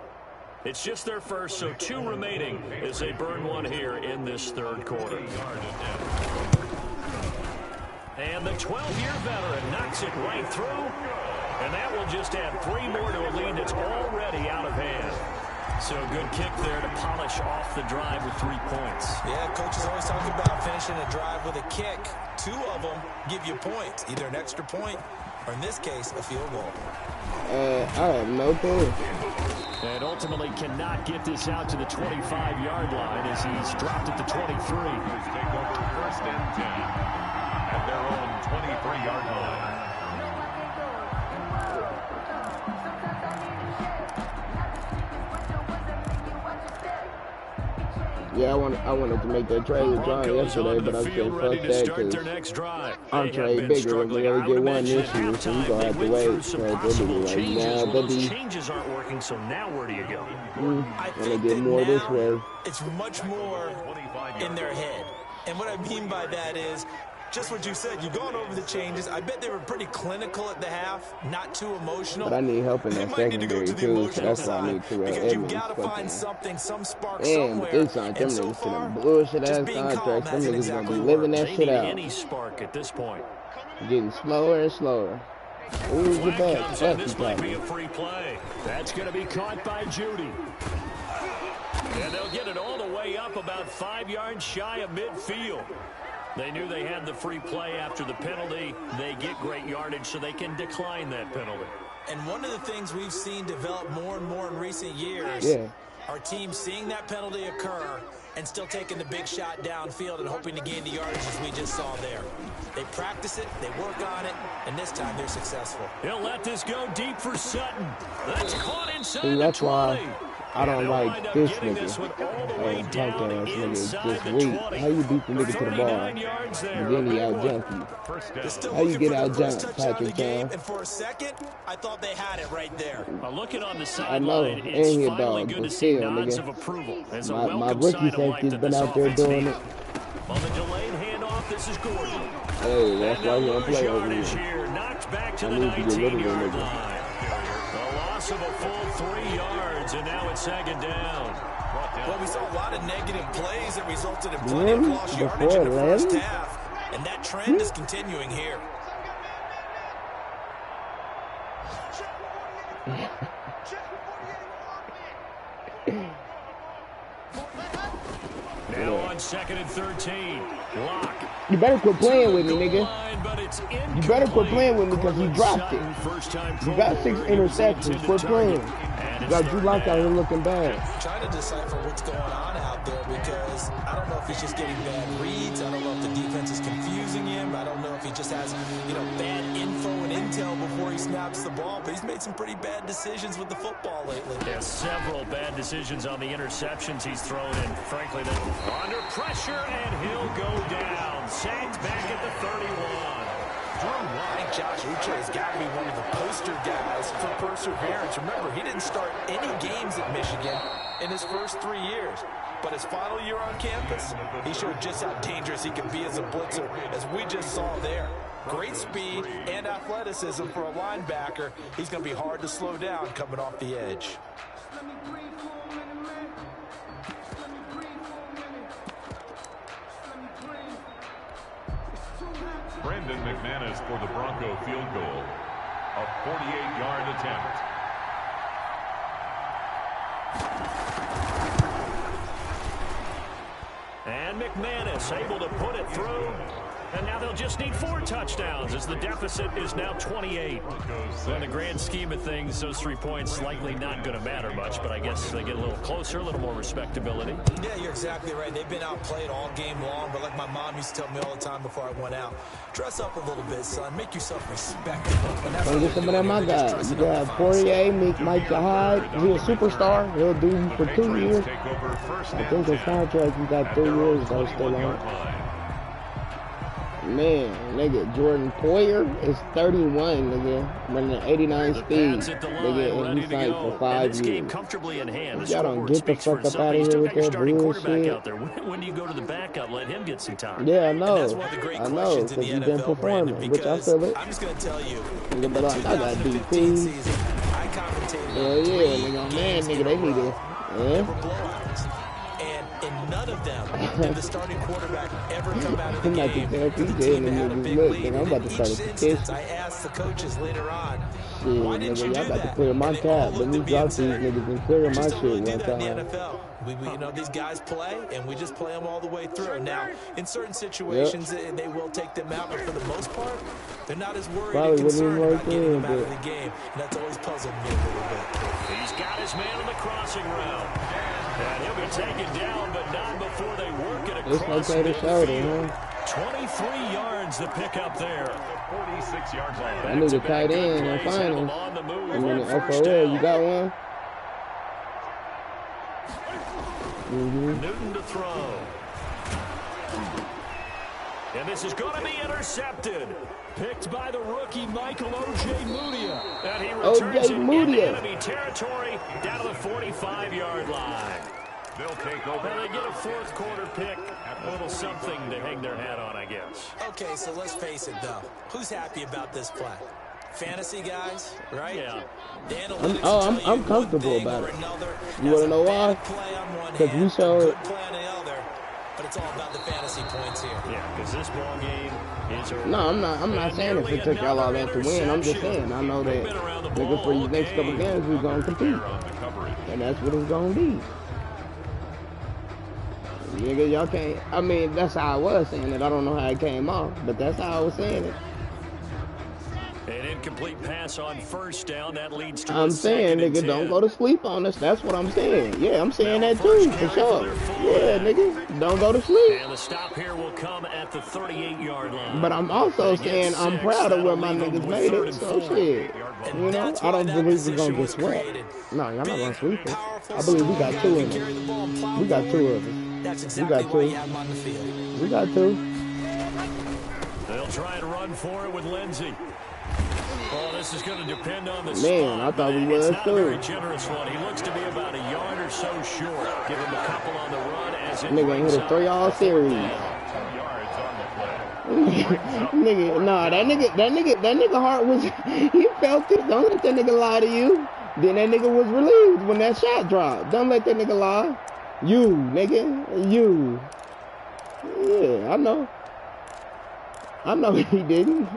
It's just their first, so 2 remaining as they burn 1 here in this 3rd quarter. And the 12-year veteran knocks it right through. And that will just add 3 more to a lead that's already out of hand. So a good kick there to polish off the drive with 3 points. Yeah, coaches always talk about finishing a drive with a kick. 2 of them give you points, either an extra point or, in this case, a field goal. I have no clue. And ultimately cannot get this out to the 25-yard line as he's dropped at the 23. Take over 1st and 10. at their own 23-yard line. Yeah, I wanted to make that trade with John yesterday, but I said fuck that because our trade bigger. If we only get one this year, so we gonna have to wait. So they'll be like, nah, those changes aren't working, so now where do you go? I think get more this way. It's much more in their head. And what I mean by that is, just what you said, you've gone over the changes. I bet they were pretty clinical at the half, not too emotional. But I need help in that secondary too, so that's why I need to because you've got to find something, some spark somewhere. And this time, them niggas to them bullshit ass contracts, them niggas gonna be living that shit out. Any spark at this point. Getting slower and slower. Ooh, get back. This might be a free play. That's gonna be caught by Judy. And they'll get it all the way up about 5 yards shy of midfield. They knew they had the free play after the penalty. They get great yardage, so they can decline that penalty. And one of the things we've seen develop more and more in recent years, our team seeing that penalty occur and still taking the big shot downfield and hoping to gain the yardage as we just saw there. They practice it, they work on it, and this time they're successful. He'll let this go deep for Sutton. That's caught inside See, that's the 20. why I don't like this nigga. Punk ass nigga this week. How you beat the nigga to the ball and then he out jump you? How you get out jumped, Patrick John? And for a second, I thought they had it right there. Looking on the I know, and he a dog, but still, nigga. My rookie safety's been out there doing it. On the delayed handoff, this is Gordon. Hey, that's why he don't play over here. Knocked back to I the need to get rid of 19-yard him, line. A loss of a full 3 yards, and now it's second down. Well, we saw a lot of negative plays that resulted in plenty of lost yardage in the first half, and that trend is continuing here. Now on 2nd and 13. Lock. You better quit playing with me, nigga. You better quit playing with me because you dropped it. You got 6 interceptions. Quit playing. You got Drew Lock out here looking bad. I'm trying to decipher what's going on out there because I don't know if he's just getting bad reads. I don't know if the defense is confusing him. I don't know if he just has, bad info and intel before he snaps the ball. But he's made some pretty bad decisions with the football lately. Yeah, several bad decisions on the interceptions he's thrown in. Frankly, they're under pressure, and he'll go down. Sacked back at the 31. I think Josh Uche has got to be one of the poster guys for perseverance. Remember, he didn't start any games at Michigan in his first 3 years. But his final year on campus, he showed just how dangerous he can be as a blitzer, as we just saw there. Great speed and athleticism for a linebacker. He's going to be hard to slow down coming off the edge. Brandon McManus for the Bronco field goal. A 48-yard attempt. And McManus able to put it through. And now they'll just need 4 touchdowns as the deficit is now 28. So in the grand scheme of things, those 3 points likely not going to matter much, but I guess they get a little closer, a little more respectability. Yeah, you're exactly right. They've been outplayed all game long, but like my mom used to tell me all the time before I went out, dress up a little bit, son. Make yourself respectable. Don't get some of that, my guy. You got Poirier, Mike Hyde. He's a superstar. He'll do you for 2 years. I think his contract, he got 3 years, though, still on. Man, nigga, Jordan Poyer is 31, nigga, running at 89 speed, nigga, and he signed for 5 years. Y'all don't get the fuck up out of here with that bullshit. When do you go to the backup? Let him get some time. Yeah, I know, because he's been performing, which I feel it. I'm just gonna tell you, nigga, but I got DP. Yeah, nigga, man, nigga, they need it. Yeah. And none of them did the starting quarterback ever come out of the game. I'm about to start a petition. I asked the coaches later on, shit, why didn't you y'all do about to that? clear my cap. Let me drop these niggas and clear my shit one time. In the NFL. These guys play, and we just play them all the way through. Now, in certain situations, they will take them out, but for the most part, they're not as worried and concerned about getting them out of the game. And that's always puzzled me a little bit. He's got his man on the crossing route. And he'll be taken down, but not before they work it across the shoulder, huh? 23 yards to pick up there. 46-yard line. I need a tight end and finals. And then the FOL, you got one? Newton to throw. And this is going to be intercepted. Picked by the rookie Michael O.J. Mudia. And he returns it into enemy territory down to the 45-yard line. They'll take over. Well, they get a fourth quarter pick. A little something to hang their hat on, I guess. Okay, so let's face it, though. Who's happy about this play? Fantasy guys, right? Yeah. I'm comfortable about it. You want to know why? Because we showed. But it's all about the fantasy points here. Yeah, because this ball game is. No, I'm not saying if it took y'all all that to win. I'm just saying I know that nigga for these next couple games we're gonna compete, and that's what it's gonna be. Nigga, y'all can't. I mean, that's how I was saying it. I don't know how it came off, but that's how I was saying it. An incomplete pass on first down. That leads to I'm saying, nigga, don't go to sleep on us. That's what I'm saying. Yeah, I'm saying that too, for sure. Yeah, nigga, don't go to sleep. And the stop here will come at the 38-yard line. But I'm also saying I'm proud of where my niggas made it. So shit, you know, I don't believe we're gonna get swept. No, y'all not gonna sweep us. I believe we got two in there. We got two of them. That's exactly where you have him on the field. We got two. They'll try and run for it with Lindsey. Oh, this is going to depend on the man, I thought we was too. It's not a too. very generous one. He looks to be about a yard or so short. Give him a couple on the run as it nigga hit a 3-all series. Nigga, nah, that nigga heart was, he felt it. Don't let that nigga lie to you. Then that nigga was relieved when that shot dropped. Don't let that nigga lie. You, nigga, you. Yeah, I know. I know he didn't.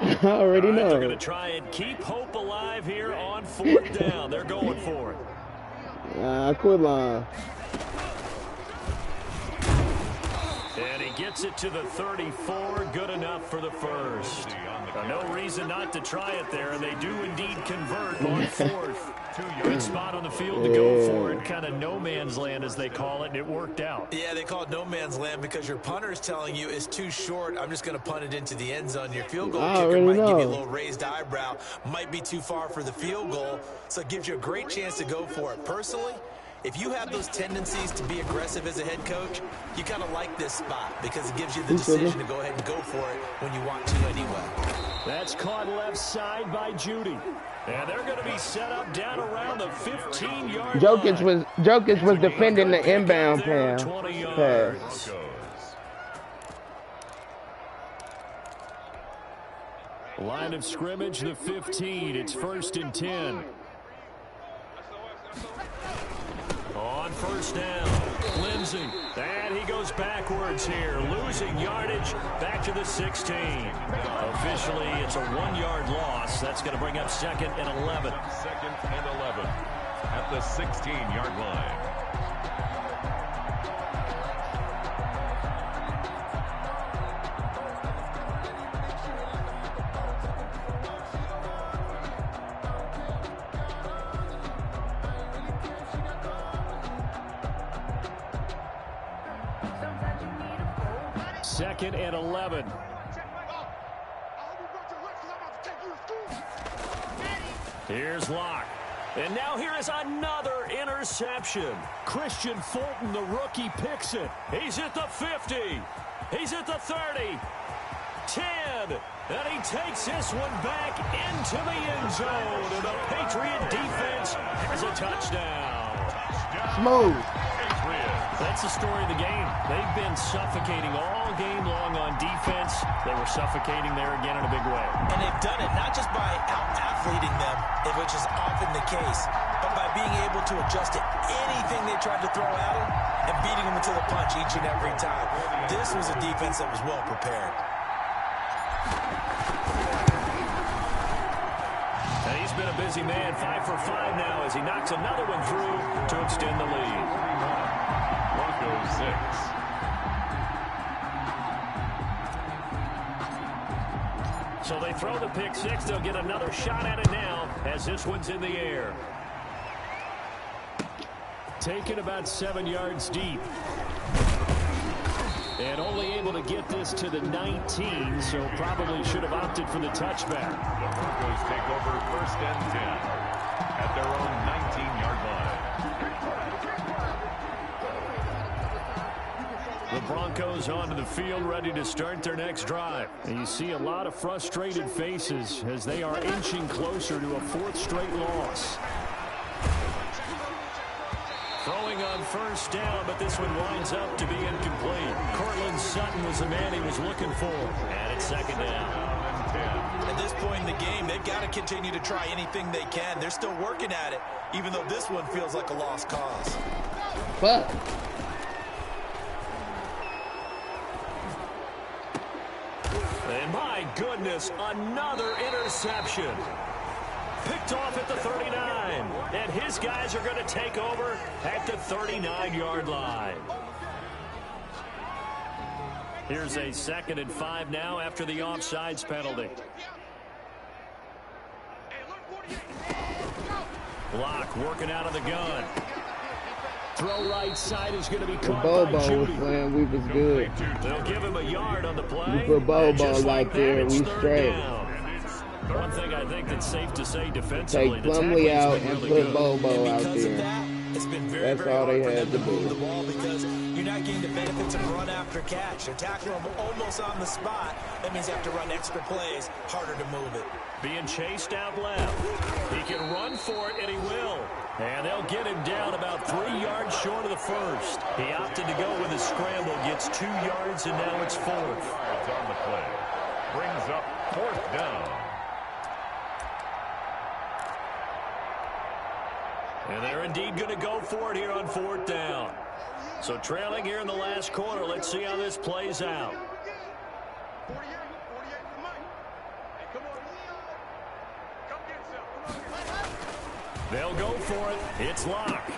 I already know. They're going to try and keep hope alive here on fourth down. They're going for it. Quit lying. And he gets it to the 34. Good enough for the first. No reason not to try it there, and they do indeed convert on fourth. Good spot on the field to go for it. Kind of no man's land, as they call it, and it worked out. Yeah, they call it no man's land because your punter is telling you it's too short. I'm just going to punt it into the end zone. Your field goal kicker might give you a little raised eyebrow. Might be too far for the field goal, so it gives you a great chance to go for it. Personally, if you have those tendencies to be aggressive as a head coach, you kind of like this spot because it gives you the decision to go ahead and go for it when you want to anyway. That's caught left side by Judy. And they're going to be set up down around the 15-yard line. Jokic was defending the inbound pass. Line of scrimmage, the 15. It's 1st and 10. On first down, Lindsey. And he goes backwards here, losing yardage back to the 16. Officially, it's a 1-yard loss. That's going to bring up 2nd and 11. 2nd and 11 at the 16-yard line. Second and 11. Here's Locke. And now here is another interception. Christian Fulton, the rookie, picks it. He's at the 50. He's at the 30. 10. And he takes this one back into the end zone. And the Patriot defense has a touchdown. Smooth. That's the story of the game. They've been suffocating all game long on defense. They were suffocating there again in a big way. And they've done it not just by out-athleting them, which is often the case, but by being able to adjust to anything they tried to throw at them and beating them into the punch each and every time. This was a defense that was well prepared. And he's been a busy man, 5 for 5 now as he knocks another one through to extend the lead. Broncos 6. So they throw the pick six. They'll get another shot at it now as this one's in the air. Taken about 7 yards deep. And only able to get this to the 19, so probably should have opted for the touchback. The Broncos take over 1st and 10 at their own 19-yard line. The Broncos onto the field, ready to start their next drive. And you see a lot of frustrated faces as they are inching closer to a 4th straight loss. Throwing on 1st down, but this one winds up to be incomplete. Cortland Sutton was the man he was looking for. And it's 2nd down. At this point in the game, they've got to continue to try anything they can. They're still working at it, even though this one feels like a lost cause. Fuck. And my goodness, another interception. Picked off at the 39. And his guys are going to take over at the 39-yard line. Here's a 2nd and 5 now after the offsides penalty. Block working out of the gun. Throw right side is going to be caught by Judy. We was good. They'll give him a yard on the play. We put Bobo out there. We straight. One thing I think that's safe to say defensively, take Plumlee out and put Bobo out there. That's all they had to do. The ball because you're not getting the benefits of run after catch. A tackle him almost on the spot. That means you have to run extra plays. Harder to move it. Being chased out left. He can run for it, and he will. And they'll get him down about 3 yards short of the 1st. He opted to go with a scramble, gets 2 yards, and now it's 4th. Yards on the play. Brings up 4th down. And they're indeed going to go for it here on 4th down. So trailing here in the last quarter. Let's see how this plays out. They'll go for it. It's Locke.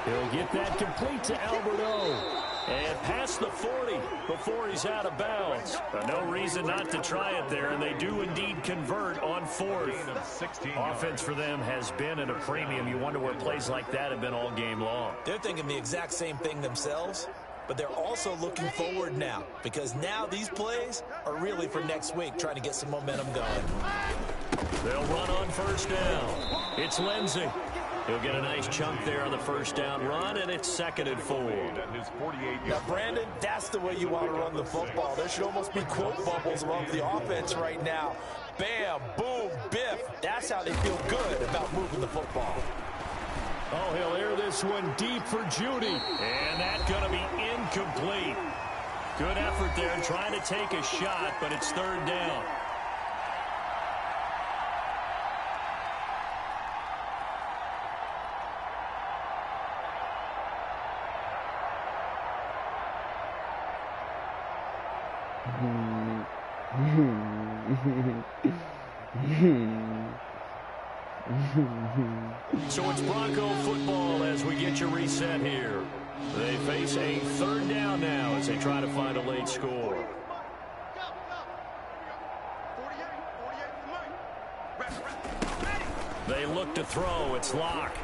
He'll get that complete to Alberto. And past the 40 before he's out of bounds. No reason not to try it there, and they do indeed convert on 4th. Offense for them has been at a premium. You wonder where plays like that have been all game long. They're thinking the exact same thing themselves, but they're also looking forward now, because now these plays are really for next week, trying to get some momentum going. They'll run on 1st down. It's Lindsey. He'll get a nice chunk there on the 1st down run, and it's 2nd and 4. Now, Brandon, that's the way you want to run the football. There should almost be quote bubbles above the offense right now. Bam, boom, biff. That's how they feel good about moving the football. Oh, he'll air this one deep for Judy. And that's going to be incomplete. Good effort there trying to take a shot, but it's 3rd down. So it's Bronco football as we get you reset here. They face a 3rd down now as they try to find a late score. They look to throw. It's Locke.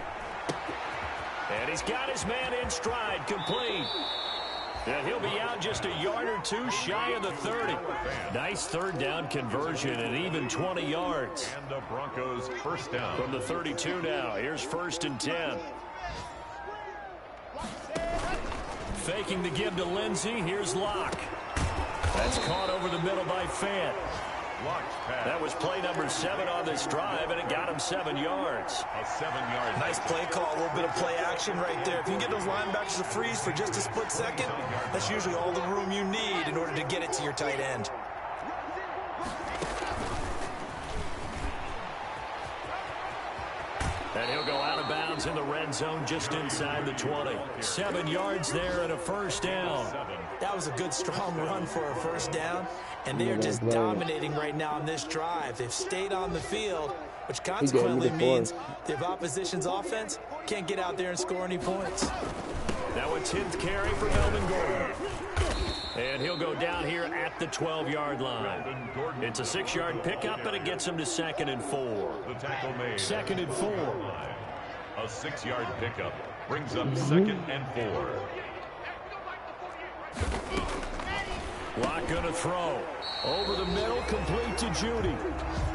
And he's got his man in stride, complete. And he'll be out just a yard or 2 shy of the 30. Nice 3rd down conversion and even 20 yards. And the Broncos 1st down. From the 32 now. Here's 1st and 10. Faking the give to Lindsey. Here's Locke. That's caught over the middle by Fant. That was play number 7 on this drive, and it got him 7 yards. A 7-yard. Nice play call, a little bit of play action right there. If you can get those linebackers to freeze for just a split second, that's usually all the room you need in order to get it to your tight end. And he'll go out of bounds in the red zone just inside the 20. 7 yards there and a 1st down. That was a good, strong run for a 1st down. And they are just dominating right now on this drive. They've stayed on the field, which consequently means the opposition's offense can't get out there and score any points. Now a 10th carry for Melvin Gordon. And he'll go down here at the 12-yard line. It's a 6-yard pickup, and it gets him to 2nd and 4. The tackle made. 2nd and 4. A 6-yard pickup brings up 2nd and 4. Lock gonna throw. Over the middle, complete to Judy.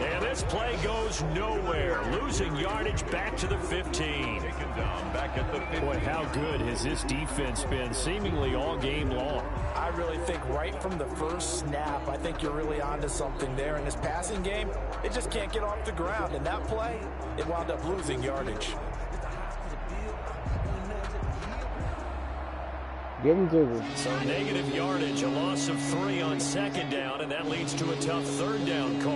And this play goes nowhere. Losing yardage back to the 15. Taken down back at the 15. Boy, how good has this defense been seemingly all game long? I really think right from the first snap, I think you're really onto something there. In this passing game, it just can't get off the ground. And that play, it wound up losing yardage. Give him to him. So negative yardage, a loss of 3 on second down, and that leads to a tough third down call.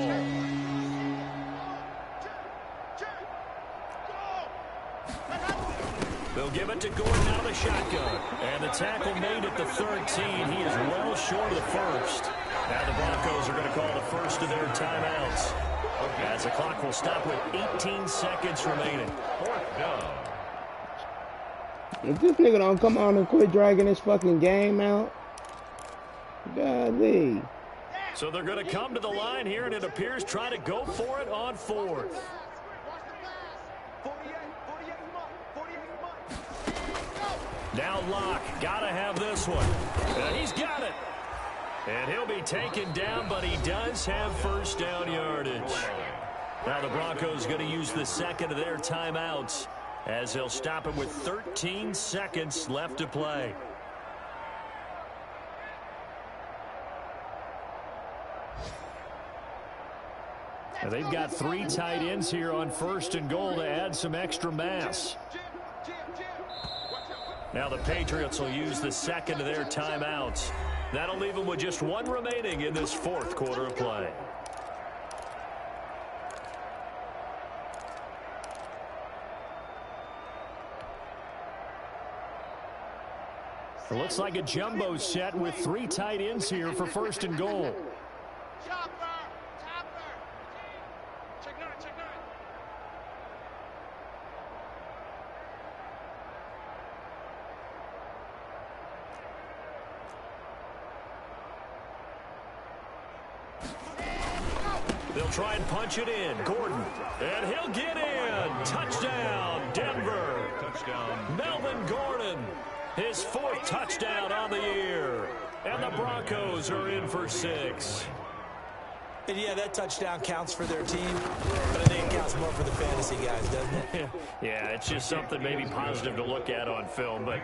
They'll give it to Gordon out of the shotgun. And the tackle made at the 13. He is well short of the first. Now the Broncos are going to call the first of their timeouts, as the clock will stop with 18 seconds remaining. Fourth down. If this nigga don't come on and quit dragging this fucking game out, golly. So they're going to come to the line here, and it appears try to go for it on fourth. Now Locke, got to have this one. And he's got it. And he'll be taken down, but he does have first down yardage. Now the Broncos going to use the second of their timeouts, as they'll stop it with 13 seconds left to play. Now they've got 3 tight ends here on first and goal to add some extra mass. Now the Patriots will use the second of their timeouts. That'll leave them with just 1 remaining in this fourth quarter of play. It looks like a jumbo set with 3 tight ends here for first and goal. They'll try and punch it in. Gordon. And he'll get in. Touchdown, Denver. Touchdown. Melvin Gordon. His 4th touchdown on the year. And the Broncos are in for 6. And yeah, that touchdown counts for their team, but I think it counts more for the fantasy guys, doesn't it? Yeah, it's just something maybe positive to look at on film, but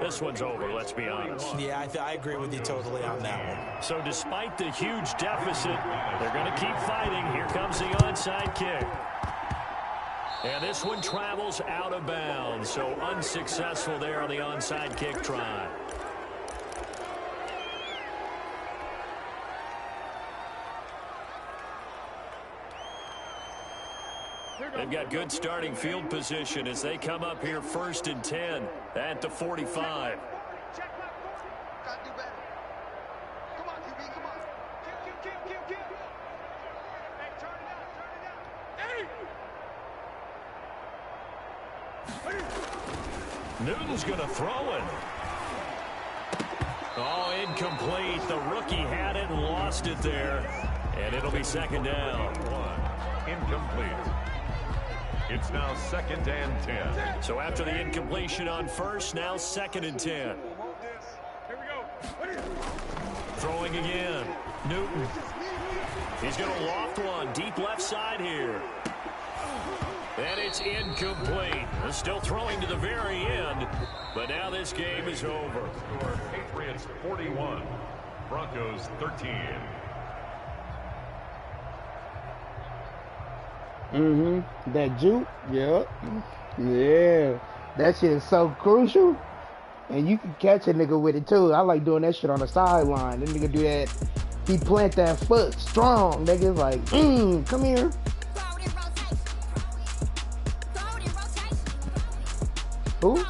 this one's over, let's be honest. Yeah, I agree with you totally on that one. So despite the huge deficit, they're going to keep fighting. Here comes the onside kick. And this one travels out of bounds, so unsuccessful there on the onside kick try. They've got good starting field position as they come up here 1st and 10 at the 45. Newton's going to throw it. Oh, incomplete. The rookie had it and lost it there. And it'll be second down. Incomplete. It's now 2nd and 10. So after the incompletion on first, now 2nd and 10. Here we go. Throwing again. Newton. He's going to loft one deep left side here. And it's incomplete. They're still throwing to the very end, but now this game is over. Score Patriots 41, Broncos 13. That juke, yeah. That shit is so crucial. And you can catch a nigga with it too. I like doing that shit on the sideline. That nigga do that. He plant that foot strong. Nigga's like, come here. Who?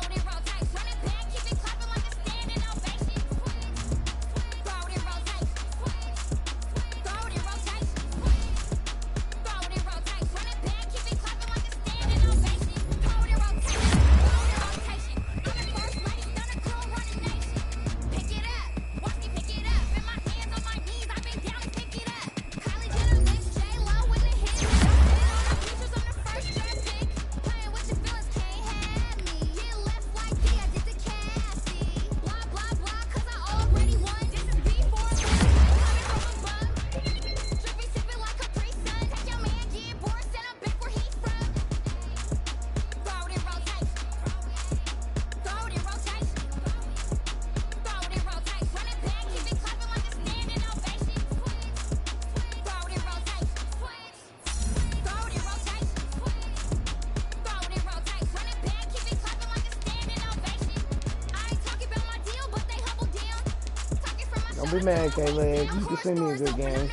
Don't be mad, K-Leg. You can send me a good game.